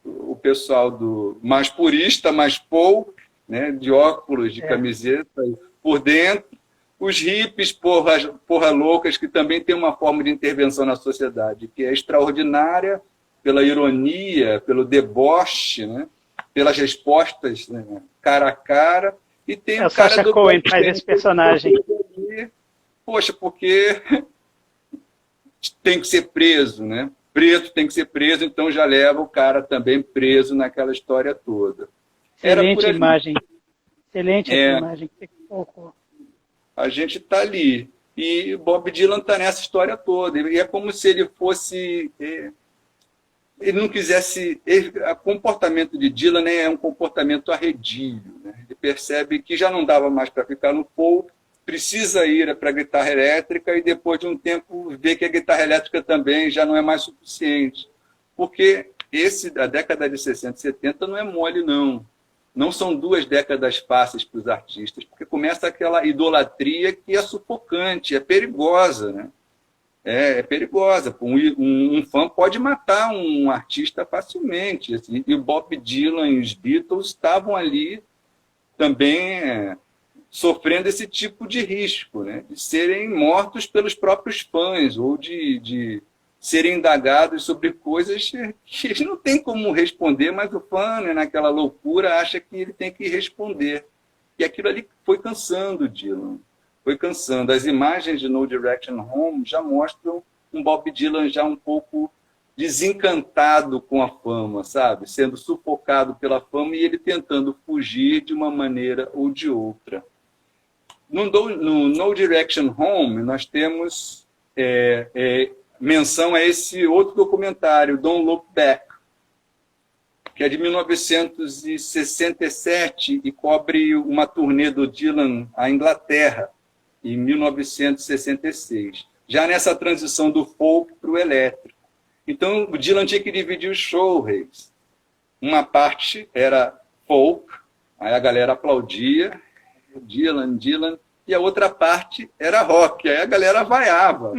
o pessoal do mais purista, mais folk, né, de óculos, de camiseta por dentro, os hippies, porra loucas, que também tem uma forma de intervenção na sociedade, que é extraordinária pela ironia, pelo deboche, né, pelas respostas, né, cara a cara, e tem o cara Sacha do Cohen faz esse personagem. Poxa, porque tem que ser preso, né? Preto tem que ser preso, então já leva o cara também preso naquela história toda. Excelente imagem. Excelente imagem que você colocou. A gente está ali. E Bob Dylan está nessa história toda. E é como se ele fosse... Ele não quisesse... O comportamento de Dylan, né, é um comportamento arredio, né? Ele percebe que já não dava mais para ficar no folk, precisa ir para a guitarra elétrica e depois de um tempo ver que a guitarra elétrica também já não é mais suficiente. Porque a década de 60 e 70 não é mole, não. Não são 2 décadas fáceis para os artistas, porque começa aquela idolatria que é sufocante, é perigosa, né? É perigosa. Um fã pode matar um artista facilmente. Assim, e o Bob Dylan e os Beatles estavam ali também sofrendo esse tipo de risco, né? De serem mortos pelos próprios fãs ou de serem indagados sobre coisas que eles não têm como responder, mas o fã, né, naquela loucura, acha que ele tem que responder. E aquilo ali foi cansando, Dylan. Foi cansando. As imagens de No Direction Home já mostram um Bob Dylan já um pouco desencantado com a fama, sabe? Sendo sufocado pela fama e ele tentando fugir de uma maneira ou de outra. No No Direction Home, nós temos menção a esse outro documentário, Don't Look Back, que é de 1967 e cobre uma turnê do Dylan à Inglaterra, em 1966. Já nessa transição do folk para o elétrico. Então, o Dylan tinha que dividir os shows. Uma parte era folk, aí a galera aplaudia, Dylan, Dylan, e a outra parte era rock, aí a galera vaiava.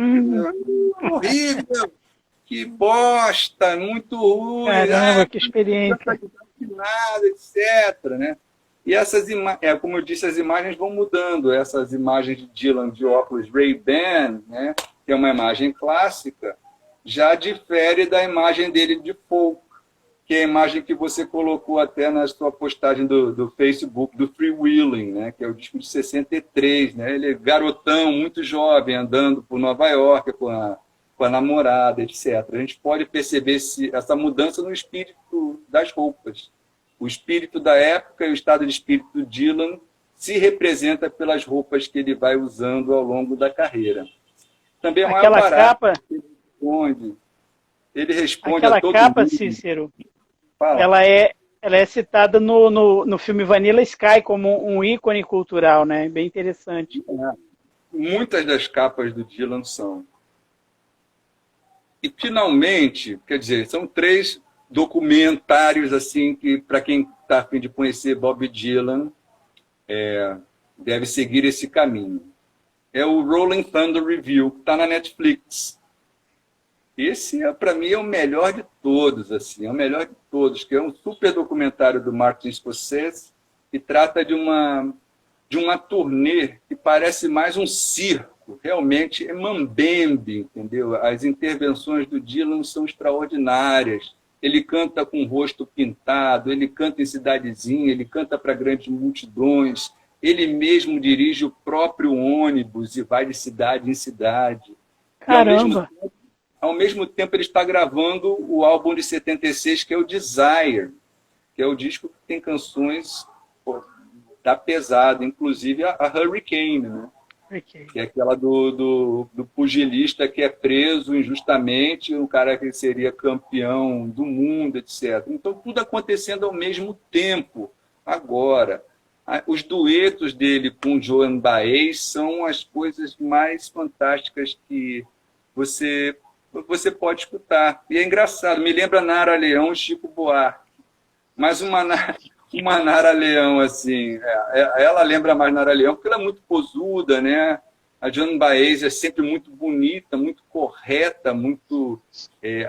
Horrível, que bosta, muito ruim. Caramba, que experiência. Nada, etc. Né? E essas imagens, como eu disse, as imagens vão mudando. Essas imagens de Dylan de óculos Ray-Ban, né, que é uma imagem clássica, já difere da imagem dele de folk, que é a imagem que você colocou até na sua postagem do Facebook, do Freewheeling, né, que é o disco de 63. Né? Ele é garotão, muito jovem, andando por Nova York com a namorada, etc. A gente pode perceber essa mudança no espírito das roupas. O espírito da época e o estado de espírito do Dylan se representa pelas roupas que ele vai usando ao longo da carreira. Também é aquela capa, ele responde aquela a todo capa, mundo. Cícero, Fala. ela é citada no filme Vanilla Sky como um ícone cultural, né? Bem interessante. Muitas das capas do Dylan são. E, finalmente, quer dizer, são 3 documentários assim que, para quem está a fim de conhecer Bob Dylan, deve seguir esse caminho. É o Rolling Thunder Review, que está na Netflix. Esse, para mim, é o melhor de todos, assim, é o melhor de todos, que é um super documentário do Martin Scorsese, que trata de uma turnê que parece mais um circo, realmente é mambembe, entendeu? As intervenções do Dylan são extraordinárias. Ele canta com o rosto pintado, ele canta em cidadezinha, ele canta para grandes multidões, ele mesmo dirige o próprio ônibus e vai de cidade em cidade. Caramba! Ao mesmo tempo, ele está gravando o álbum de 76, que é o Desire, que é o disco que tem canções da pesada, inclusive a Hurricane, né? Que é aquela do pugilista que é preso injustamente, um cara que seria campeão do mundo, etc. Então, tudo acontecendo ao mesmo tempo, agora. Os duetos dele com Joan Baez são as coisas mais fantásticas que você pode escutar. E é engraçado, me lembra Nara Leão e Chico Buarque. Mas uma Nara Leão, assim, ela lembra mais Nara Leão, porque ela é muito posuda, né? A Joan Baez é sempre muito bonita, muito correta, muito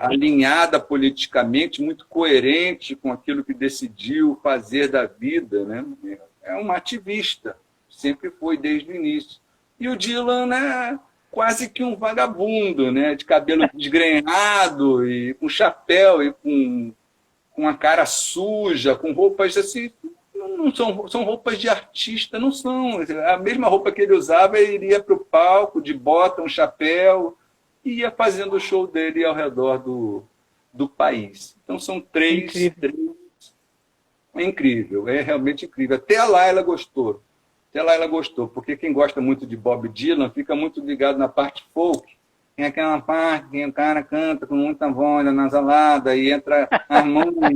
alinhada politicamente, muito coerente com aquilo que decidiu fazer da vida, né? É uma ativista, sempre foi desde o início. E o Dylan, né, quase que um vagabundo, né, de cabelo desgrenhado, e com chapéu, e com a cara suja, com roupas assim, não são roupas de artista, não são. A mesma roupa que ele usava, ele iria para o palco, de bota, um chapéu, e ia fazendo o show dele ao redor do país. Então são três. É incrível, é realmente incrível. Até a Laila gostou. Porque quem gosta muito de Bob Dylan fica muito ligado na parte folk. Tem aquela parte que o cara canta com muita voz nasalada e entra harmônica.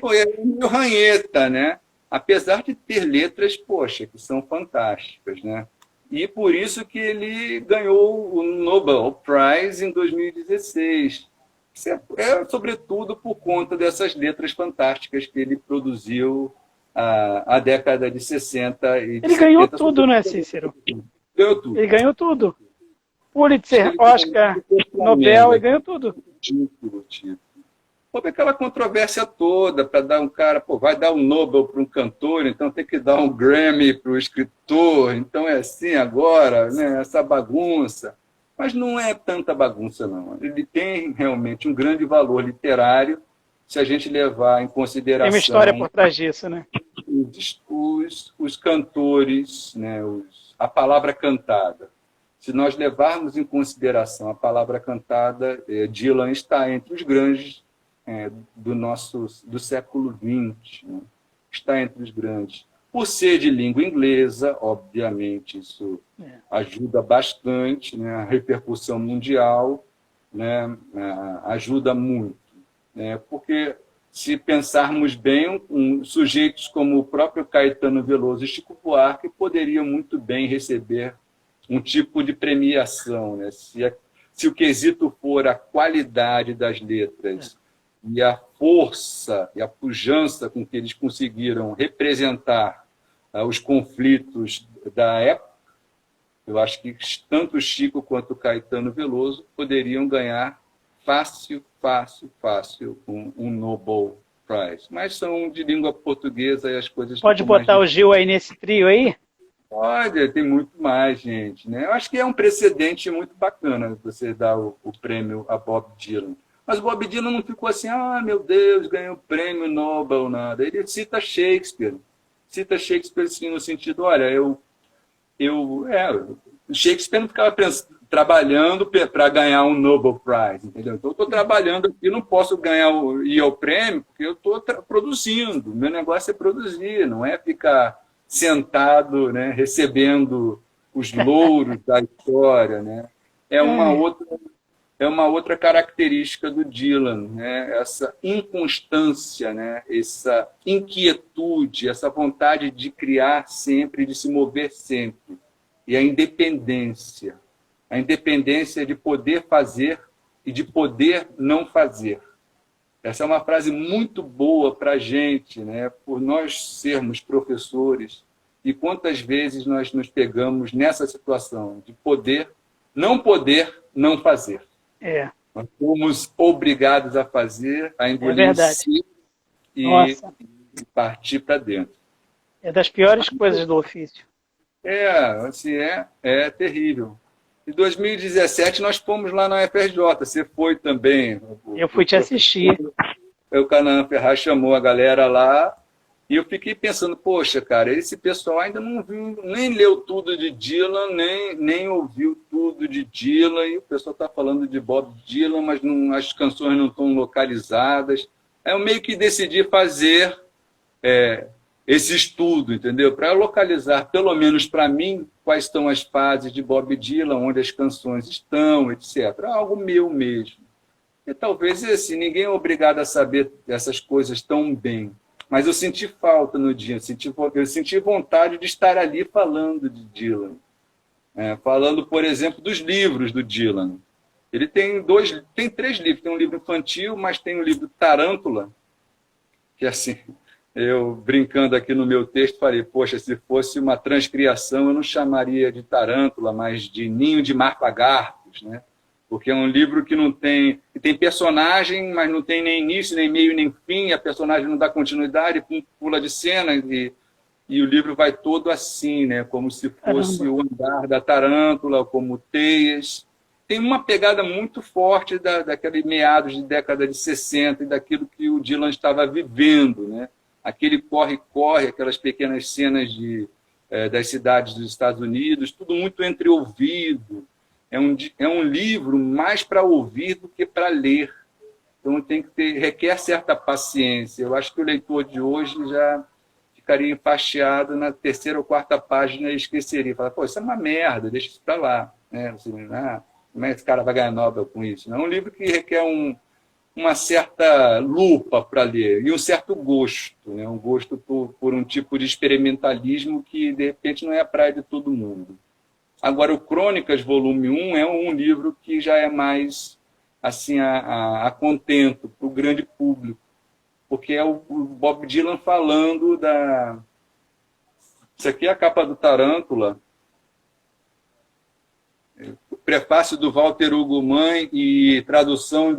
Pô, é meio ranheta, né? Apesar de ter letras, poxa, que são fantásticas, né? E por isso que ele ganhou o Nobel Prize em 2016. Sobretudo por conta dessas letras fantásticas que ele produziu a década de 60 e de Ele ganhou tudo, né, Cícero? Ganhou tudo. Ele ganhou tudo. Pulitzer, Oscar, Nobel, ele ganhou tudo. Título. Houve aquela controvérsia toda para dar um cara, vai dar um Nobel para um cantor, então tem que dar um Grammy para o escritor, então é assim agora, né, essa bagunça. Mas não é tanta bagunça, não. Ele tem realmente um grande valor literário, se a gente levar em consideração... Tem uma história por trás disso, né? Os cantores, né, a palavra cantada. se nós levarmos em consideração a palavra cantada, Dylan está entre os grandes do século XX, né? Está entre os grandes. Por ser de língua inglesa, obviamente, isso ajuda bastante, né? A repercussão mundial, né? Ajuda muito, né? Porque, se pensarmos bem, sujeitos como o próprio Caetano Veloso e Chico Buarque poderiam muito bem receber um tipo de premiação, né? Se o quesito for a qualidade das letras e a força e a pujança com que eles conseguiram representar os conflitos da época, eu acho que tanto o Chico quanto o Caetano Veloso poderiam ganhar fácil um Nobel Prize. Mas são de língua portuguesa e as coisas... Pode botar o Gil aí nesse trio aí? Pode, tem muito mais, gente, né? Eu acho que é um precedente muito bacana você dar o prêmio a Bob Dylan. Mas o Bob Dylan não ficou assim, meu Deus, ganhou o prêmio Nobel, nada. Ele cita Shakespeare. Cita Shakespeare assim, no sentido, olha, Shakespeare não ficava trabalhando para ganhar um Nobel Prize, entendeu? Então, eu estou trabalhando aqui, não posso ir ao prêmio, porque eu estou produzindo. Meu negócio é produzir, não é ficar sentado, né, recebendo os louros da história, né? É uma outra característica do Dylan, né? Essa inconstância, né? Essa inquietude, essa vontade de criar sempre, de se mover sempre. E a independência de poder fazer e de poder não fazer. Essa é uma frase muito boa para a gente, né? Por nós sermos professores, e quantas vezes nós nos pegamos nessa situação de poder não fazer. Nós fomos obrigados a fazer, a engolir e partir para dentro. É das piores coisas do ofício. Assim, é terrível. Em 2017, nós fomos lá na UFRJ. Você foi também. Eu fui te assistir. O Canaã Ferraz chamou a galera lá e eu fiquei pensando, poxa, cara, esse pessoal ainda não viu, nem leu tudo de Dylan, nem ouviu tudo de Dylan, e o pessoal está falando de Bob Dylan, mas as canções não estão localizadas. Aí eu meio que decidi fazer esse estudo, entendeu? Para localizar, pelo menos para mim, quais estão as fases de Bob Dylan, onde as canções estão, etc. Algo meu mesmo. E talvez assim, ninguém é obrigado a saber essas coisas tão bem. Mas eu senti falta no dia, eu senti vontade de estar ali falando de Dylan. Falando, por exemplo, dos livros do Dylan. Ele tem 3 livros. Tem um livro infantil, mas tem um livro Tarântula, que assim... Eu, brincando aqui no meu texto, falei, poxa, se fosse uma transcriação, eu não chamaria de Tarântula, mas de Ninho de Marpagarpos, né? Porque é um livro que tem personagem, mas não tem nem início, nem meio, nem fim, a personagem não dá continuidade, pula de cena, e o livro vai todo assim, né? Como se fosse o andar da tarântula, como teias. Tem uma pegada muito forte daquele meados de década de 60 e daquilo que o Dylan estava vivendo, né? Aquele corre-corre, aquelas pequenas cenas das cidades dos Estados Unidos, tudo muito entreouvido. É um livro mais para ouvir do que para ler. Então requer certa paciência. Eu acho que o leitor de hoje já ficaria enfastiado na 3ª ou 4ª página e esqueceria. Fala, pô, isso é uma merda, deixa isso para lá. Né? Como é que esse cara vai ganhar Nobel com isso? Não é um livro que requer uma certa lupa para ler e um certo gosto, né? Um gosto por um tipo de experimentalismo que, de repente, não é a praia de todo mundo. Agora, o Crônicas, volume 1, é um livro que já é mais assim, a contento para o grande público, porque é o Bob Dylan falando Isso aqui é a capa do Tarântula, o prefácio do Walter Hugo Mann e tradução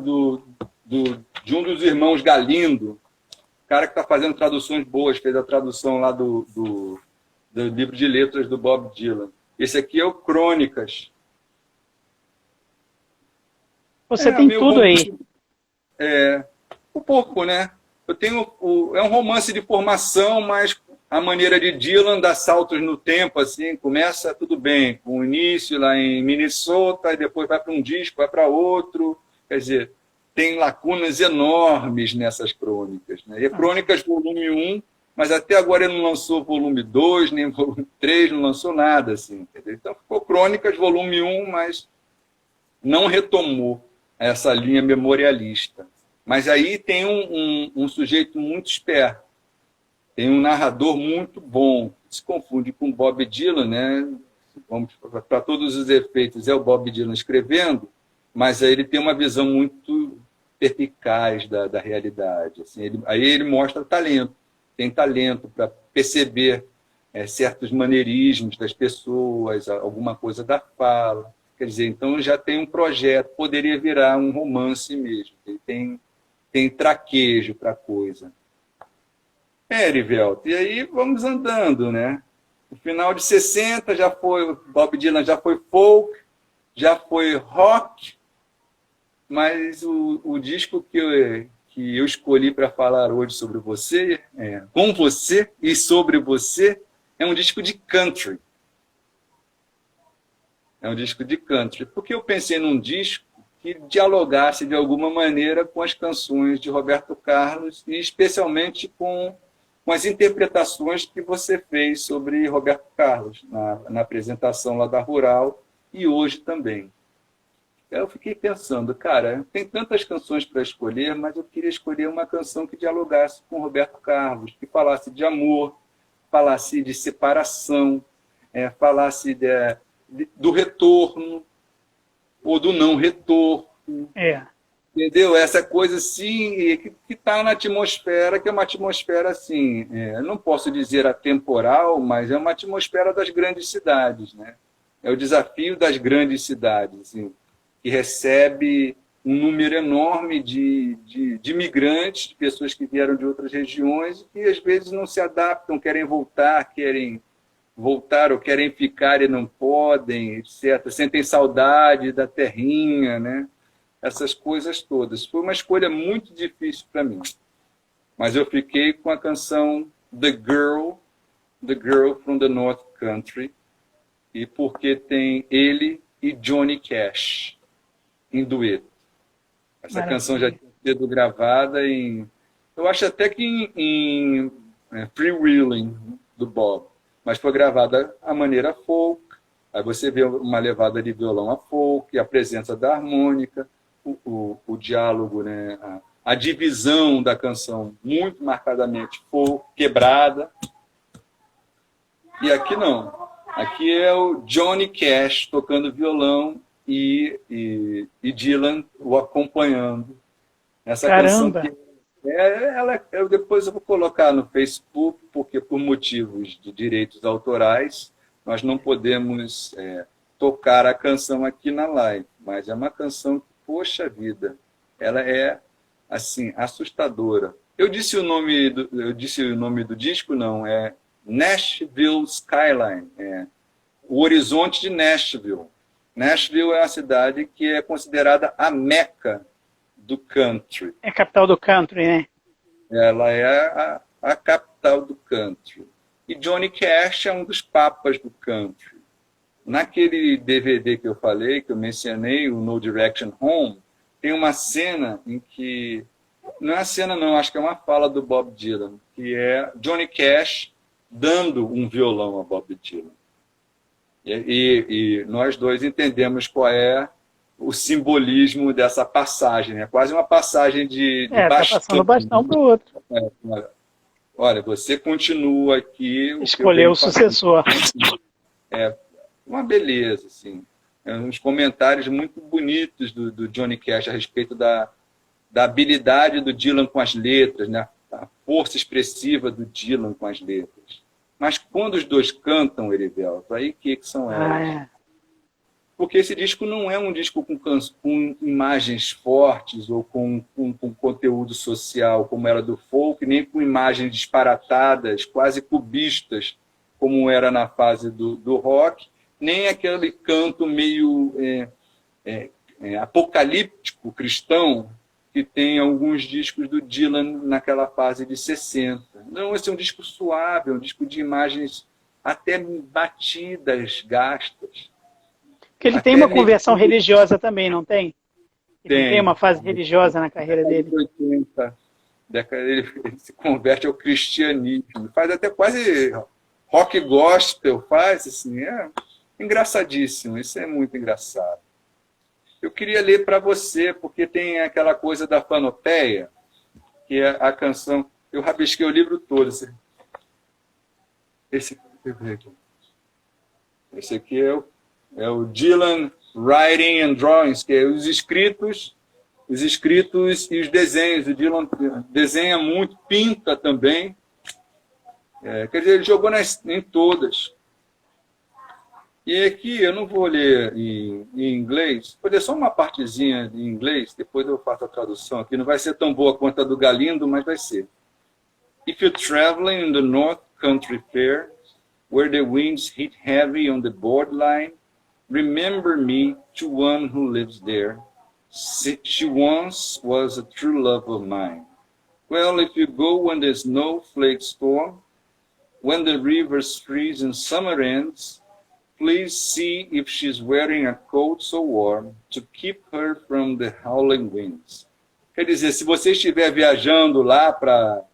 de um dos irmãos Galindo, cara que está fazendo traduções boas, fez a tradução lá do livro de letras do Bob Dylan. Esse aqui é o Crônicas. Você tem tudo aí. Um pouco, né? Eu tenho é um romance de formação, mas a maneira de Dylan dar saltos no tempo, assim, começa tudo bem, com o início lá em Minnesota, e depois vai para um disco, vai para outro, quer dizer, tem lacunas enormes nessas crônicas, né? E Crônicas volume 1, mas até agora ele não lançou volume 2, nem volume 3, não lançou nada, assim, entendeu? Então ficou Crônicas volume 1, mas não retomou essa linha memorialista. Mas aí tem um sujeito muito esperto, tem um narrador muito bom, se confunde com Bob Dylan, né? Para todos os efeitos, é o Bob Dylan escrevendo, mas aí ele tem uma visão muito perspicaz da realidade. Assim, aí ele mostra talento, tem talento para perceber certos maneirismos das pessoas, alguma coisa da fala. Quer dizer, então já tem um projeto, poderia virar um romance mesmo, ele tem traquejo para a coisa. Erivelto, e aí vamos andando, né? No final de 60 já foi, Bob Dylan já foi folk, já foi rock, mas o disco que eu escolhi para falar hoje sobre você, com você e sobre você, é um disco de country. É um disco de country, porque eu pensei num disco que dialogasse de alguma maneira com as canções de Roberto Carlos e especialmente com as interpretações que você fez sobre Roberto Carlos na apresentação lá da Rural e hoje também. Eu fiquei pensando, cara, tem tantas canções para escolher, mas eu queria escolher uma canção que dialogasse com Roberto Carlos, que falasse de amor, falasse de separação, falasse do retorno ou do não retorno. Entendeu? Essa coisa assim que está na atmosfera, que é uma atmosfera assim, não posso dizer atemporal, mas é uma atmosfera das grandes cidades, né? É o desafio das grandes cidades, assim, que recebe um número enorme de imigrantes, de pessoas que vieram de outras regiões e que às vezes não se adaptam, querem voltar ou querem ficar e não podem, etc. Sentem saudade da terrinha, né? Essas coisas todas. Foi uma escolha muito difícil para mim. Mas eu fiquei com a canção The Girl from the North Country, e porque tem ele e Johnny Cash em dueto. Essa canção já tinha sido gravada eu acho até que em Freewheeling, do Bob, mas foi gravada à maneira folk. Aí você vê uma levada de violão a folk, a presença da harmônica, o diálogo, né? A divisão da canção muito marcadamente folk, quebrada. E aqui não. Aqui é o Johnny Cash tocando violão e Dylan o acompanhando. Essa Caramba! canção que depois eu vou colocar no Facebook, porque por motivos de direitos autorais nós não podemos tocar a canção aqui na live, mas é uma canção que, poxa vida, ela é assim assustadora. Eu disse o nome do disco, não, é Nashville Skyline, o horizonte de Nashville. Nashville é a cidade que é considerada a Meca do country. É a capital do country, né? Ela é a capital do country. E Johnny Cash é um dos papas do country. Naquele DVD que eu falei, que eu mencionei, o No Direction Home, tem uma cena em que... Não é a cena, não, acho que é uma fala do Bob Dylan, que é Johnny Cash dando um violão a Bob Dylan. E nós dois entendemos qual é o simbolismo dessa passagem. É quase uma passagem de bastão. Tá passando o bastão para o outro. Olha, você continua aqui... Escolheu o sucessor. Uma beleza, assim. Uns comentários muito bonitos do Johnny Cash a respeito da habilidade do Dylan com as letras, né? A força expressiva do Dylan com as letras. Mas quando os dois cantam, Erivelto, aí que são elas? Porque esse disco não é um disco com imagens fortes ou com conteúdo social, como era do folk, nem com imagens disparatadas, quase cubistas, como era na fase do rock, nem aquele canto meio apocalíptico cristão que tem alguns discos do Dylan naquela fase de 60. Não, esse é um disco suave, é um disco de imagens até batidas, gastas. Porque ele tem Até uma meio conversão religiosa também, não tem? Ele tem uma fase religiosa na carreira dele. 80, ele se converte ao cristianismo. Faz até quase rock gospel, faz assim, é engraçadíssimo, isso é muito engraçado. Eu queria ler para você, porque tem aquela coisa da Fanopeia, que é a canção. Eu rabisquei o livro todo. Esse aqui é o Dylan Writing and Drawings, que é os escritos e os desenhos. O Dylan desenha muito, pinta também. Quer dizer, ele jogou em todas. E aqui eu não vou ler em inglês, vou ler só uma partezinha em inglês, depois eu faço a tradução aqui. Não vai ser tão boa quanto a do Galindo, mas vai ser. If you're traveling in the North Country Fair, where the winds hit heavy on the borderline, remember me to one who lives there. She once was a true love of mine. Well, if you go when the snowflakes storm, when the rivers freeze and summer ends, please see if she's wearing a coat so warm to keep her from the howling winds. Quer dizer, se você estiver viajando lá para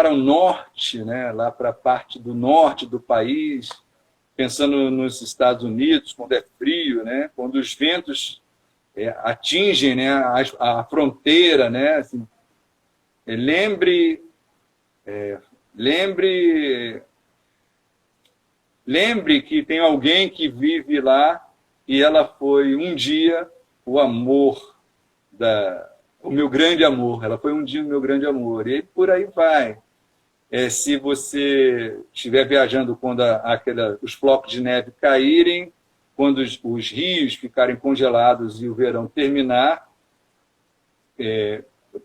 o norte, né, lá para a parte do norte do país, pensando nos Estados Unidos, quando é frio, né, quando os ventos atingem, né, a fronteira, né, assim, lembre que tem alguém que vive lá e ela foi um dia o meu grande amor. Ela foi um dia o meu grande amor. E por aí vai. Se você estiver viajando quando os flocos de neve caírem, quando os rios ficarem congelados e o verão terminar,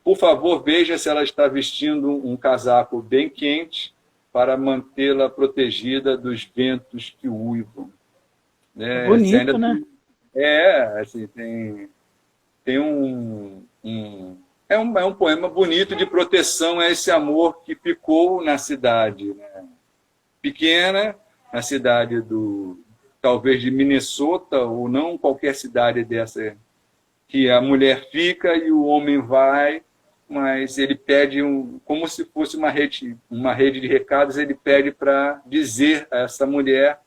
por favor, veja se ela está vestindo um casaco bem quente para mantê-la protegida dos ventos que uivam. Bonito, né? Assim, tem é um poema bonito de proteção a esse amor que ficou na cidade, né? Pequena, na cidade talvez de Minnesota, ou não qualquer cidade dessa, que a mulher fica e o homem vai, mas ele pede, como se fosse uma rede de recados, ele pede para dizer a essa mulher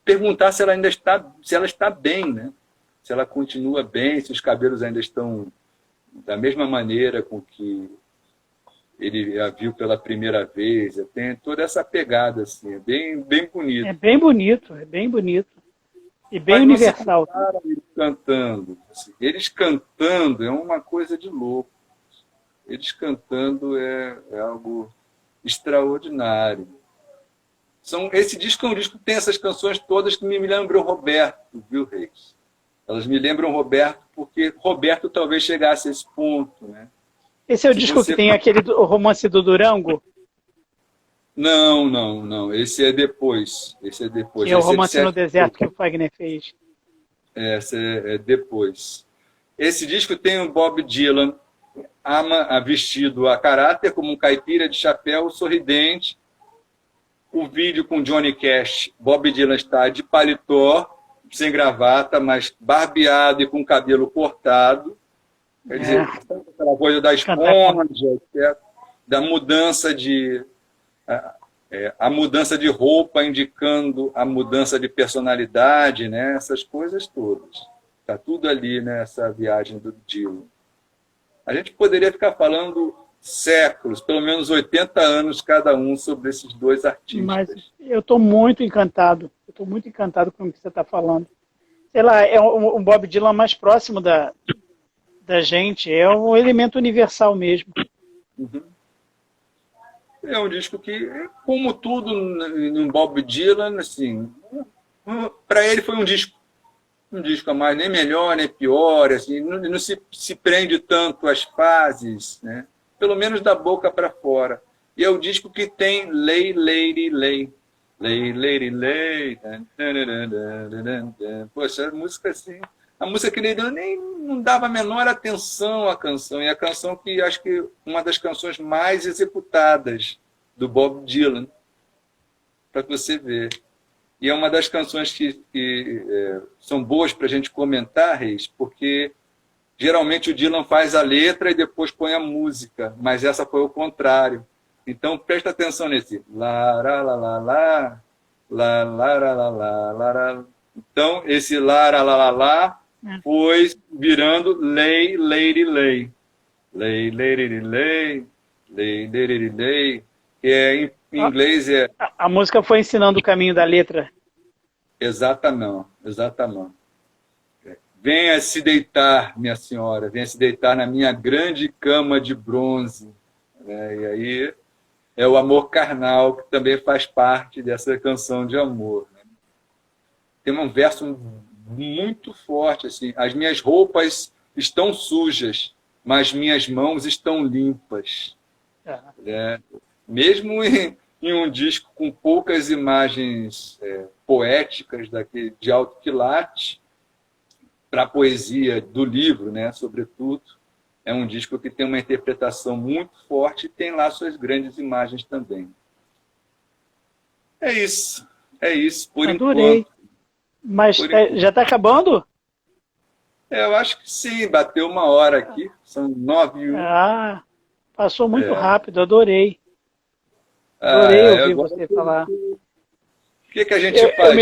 perguntar se ela ainda está bem, né? Se ela continua bem, se os cabelos ainda estão da mesma maneira com que ele a viu pela primeira vez. Tem toda essa pegada assim, é bem bonito. É bem bonito. E bem universal. Eles cantando é uma coisa de louco. Eles cantando é algo extraordinário. Esse disco é um disco que tem essas canções todas que me lembram Roberto, viu, Reis? Elas me lembram Roberto porque Roberto talvez chegasse a esse ponto, né? Esse é o disco que tem o romance do Durango? Não. Esse é depois. Que é o Romance no Deserto que o Fagner fez. Esse é depois. Esse disco tem o Bob Dylan vestido a caráter como um caipira de chapéu sorridente. O vídeo com Johnny Cash, Bob Dylan está de paletó, sem gravata, mas barbeado e com cabelo cortado. Quer dizer, aquela coisa da esponja, da mudança a mudança de roupa indicando a mudança de personalidade, né? Essas coisas todas. Está tudo ali nessa viagem do Dylan. A gente poderia ficar falando séculos, pelo menos 80 anos cada um sobre esses dois artistas. Mas eu estou muito encantado. Com o que você está falando. Sei lá, é um Bob Dylan mais próximo da gente. É um elemento universal mesmo. Uhum. É um disco que, como tudo no Bob Dylan, assim, para ele foi um disco a mais, nem melhor, nem pior, assim, não se prende tanto às fases, né? Pelo menos da boca para fora. E é o disco que tem Lay, Lady, Lay. Lay, Lady, Lay. Poxa, a música assim, A música que ele deu nem não dava a menor atenção à canção. E a canção que acho que uma das canções mais executadas do Bob Dylan, para você ver. E é uma das canções que são boas para a gente comentar, Reis, porque geralmente o Dylan faz a letra e depois põe a música, mas essa foi o contrário. Então presta atenção nesse lá, lá, lá, lá, lá, lá, lá, lá, lá, lá, lá, lá. Então esse lá, lá, lá, lá, lá foi virando lay, lady, lay. Lay, lady, lay, lay, lady, lay, que em inglês é... A música foi ensinando o caminho da letra. Exatamente, exatamente. Venha se deitar, minha senhora, venha se deitar na minha grande cama de bronze. E aí é o amor carnal, que também faz parte dessa canção de amor. Tem um verso muito forte, assim, as minhas roupas estão sujas, mas minhas mãos estão limpas. Mesmo em um disco com poucas imagens poéticas de alto quilate, para a poesia do livro, né, sobretudo, é um disco que tem uma interpretação muito forte e tem lá suas grandes imagens também. É isso, por Adorei. enquanto. Mas já está acabando? Eu acho que sim, bateu 1 hora aqui, são 9h01. Ah, passou muito rápido, adorei. Adorei ouvir você falar. O que a gente faz,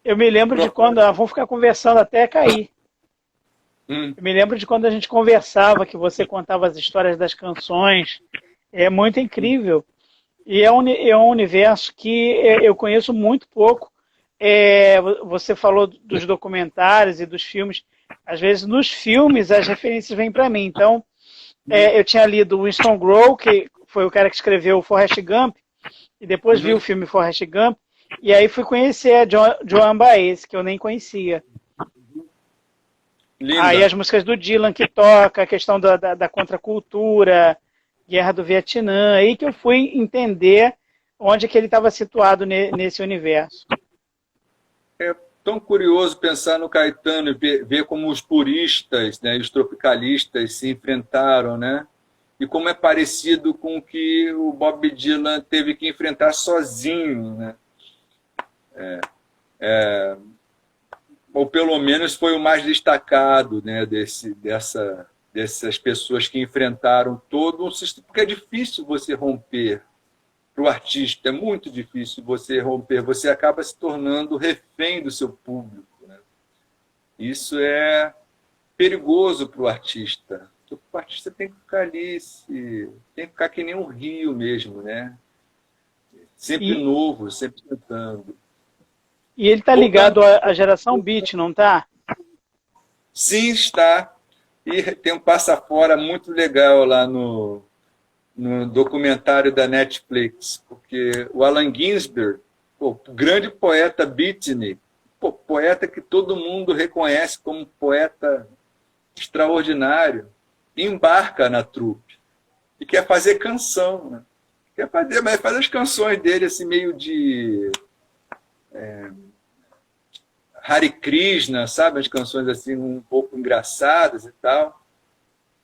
eu me lembro de quando... vamos ficar conversando até cair. Eu me lembro de quando a gente conversava, que você contava as histórias das canções. É muito incrível. E é um universo que eu conheço muito pouco. Você falou dos documentários e dos filmes. Às vezes, nos filmes, as referências vêm para mim. Então, eu tinha lido Winston Grohl, que foi o cara que escreveu o Forrest Gump, e depois vi o filme Forrest Gump, e aí fui conhecer a Joan Baez, que eu nem conhecia. Linda. Aí as músicas do Dylan que toca, a questão da contracultura, Guerra do Vietnã, aí que eu fui entender onde que ele estava situado nesse universo. É tão curioso pensar no Caetano e ver como os puristas, né, os tropicalistas se enfrentaram, né? E como é parecido com o que o Bob Dylan teve que enfrentar sozinho, né? Ou pelo menos foi o mais destacado, né, dessas pessoas que enfrentaram todo um sistema, porque é difícil você romper. Para o artista é muito difícil você romper, você acaba se tornando refém do seu público, né? Isso é perigoso para o artista. O artista tem que ficar ali, tem que ficar que nem um rio mesmo, né? Sempre novo, sempre tentando. E ele está ligado à geração beat, não está? Sim, está. E tem um passa-fora muito legal lá no documentário da Netflix, porque o Allen Ginsberg, o grande poeta beatnik, poeta que todo mundo reconhece como poeta extraordinário, embarca na trupe e quer fazer canção, né? Mas faz as canções dele assim, meio de Hare Krishna, sabe? As canções assim um pouco engraçadas e tal.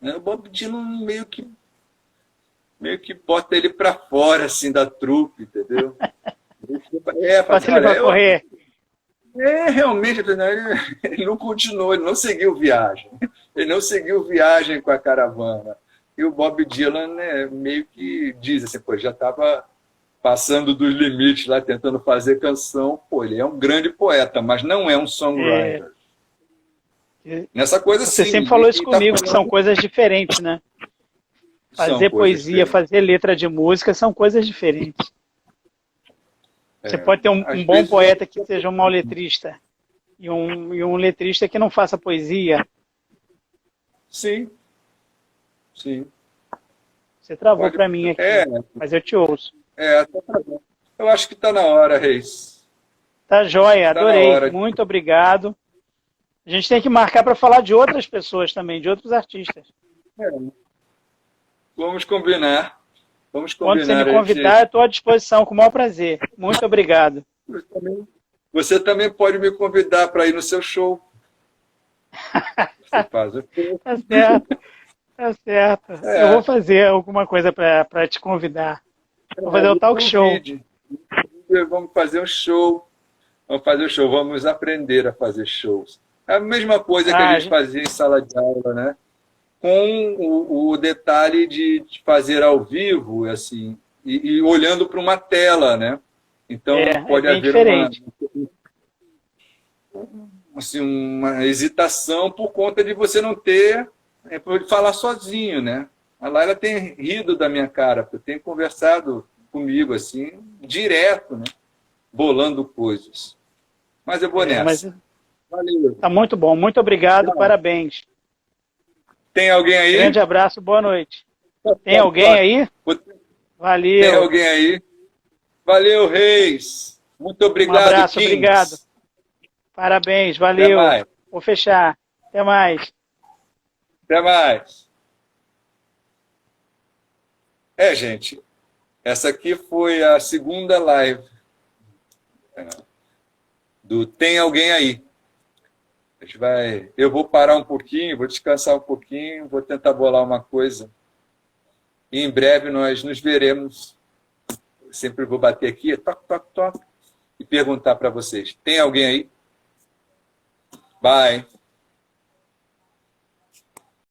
O Bob Dylan meio que bota ele para fora assim da trupe, entendeu? Bota ele para correr. Realmente, ele não continuou, ele não seguiu viagem. Ele não seguiu viagem com a caravana. E o Bob Dylan, né, meio que diz assim, já estava passando dos limites lá, tentando fazer canção. Ele é um grande poeta, mas não é um songwriter. Nessa coisa, você sempre falou isso comigo, que são coisas diferentes, né? Fazer poesia, fazer letra de música são coisas diferentes. Você pode ter um bom poeta que seja um mau letrista e um letrista que não faça poesia. Sim. Sim. Você travou para mim aqui, mas eu te ouço. Eu acho que está na hora, Reis. Tá joia, adorei. Muito obrigado. A gente tem que marcar para falar de outras pessoas também, de outros artistas. Vamos combinar. Quando você me convidar, eu estou à disposição, com o maior prazer. Muito obrigado. Você também pode me convidar para ir no seu show. Você faz o show. Tá certo, tá certo. Eu vou fazer alguma coisa para te convidar. Vou fazer o talk show. Vamos fazer um show. Vamos fazer um show. Vamos aprender a fazer shows. É a mesma coisa que a gente fazia em sala de aula, né? Com o detalhe de fazer ao vivo, assim, e olhando para uma tela, né? Então pode haver uma hesitação por conta de você não ter, por falar sozinho, né? A Laila tem rido da minha cara, porque tem conversado comigo assim, direto, né? Bolando coisas. Mas eu vou nessa. Valeu. Tá muito bom, muito obrigado, parabéns. Tem alguém aí? Grande abraço, boa noite. Tem alguém aí? Valeu. Tem alguém aí? Valeu, Reis. Muito obrigado, Um abraço, Kings. obrigado. Parabéns, valeu. Até mais. Vou fechar. Até mais. Até mais. Gente, essa aqui foi a segunda live do Tem Alguém Aí. Eu vou parar um pouquinho, vou descansar um pouquinho, vou tentar bolar uma coisa. E em breve nós nos veremos. Eu sempre vou bater aqui, toque, toque, toque, e perguntar para vocês. Tem alguém aí? Bye.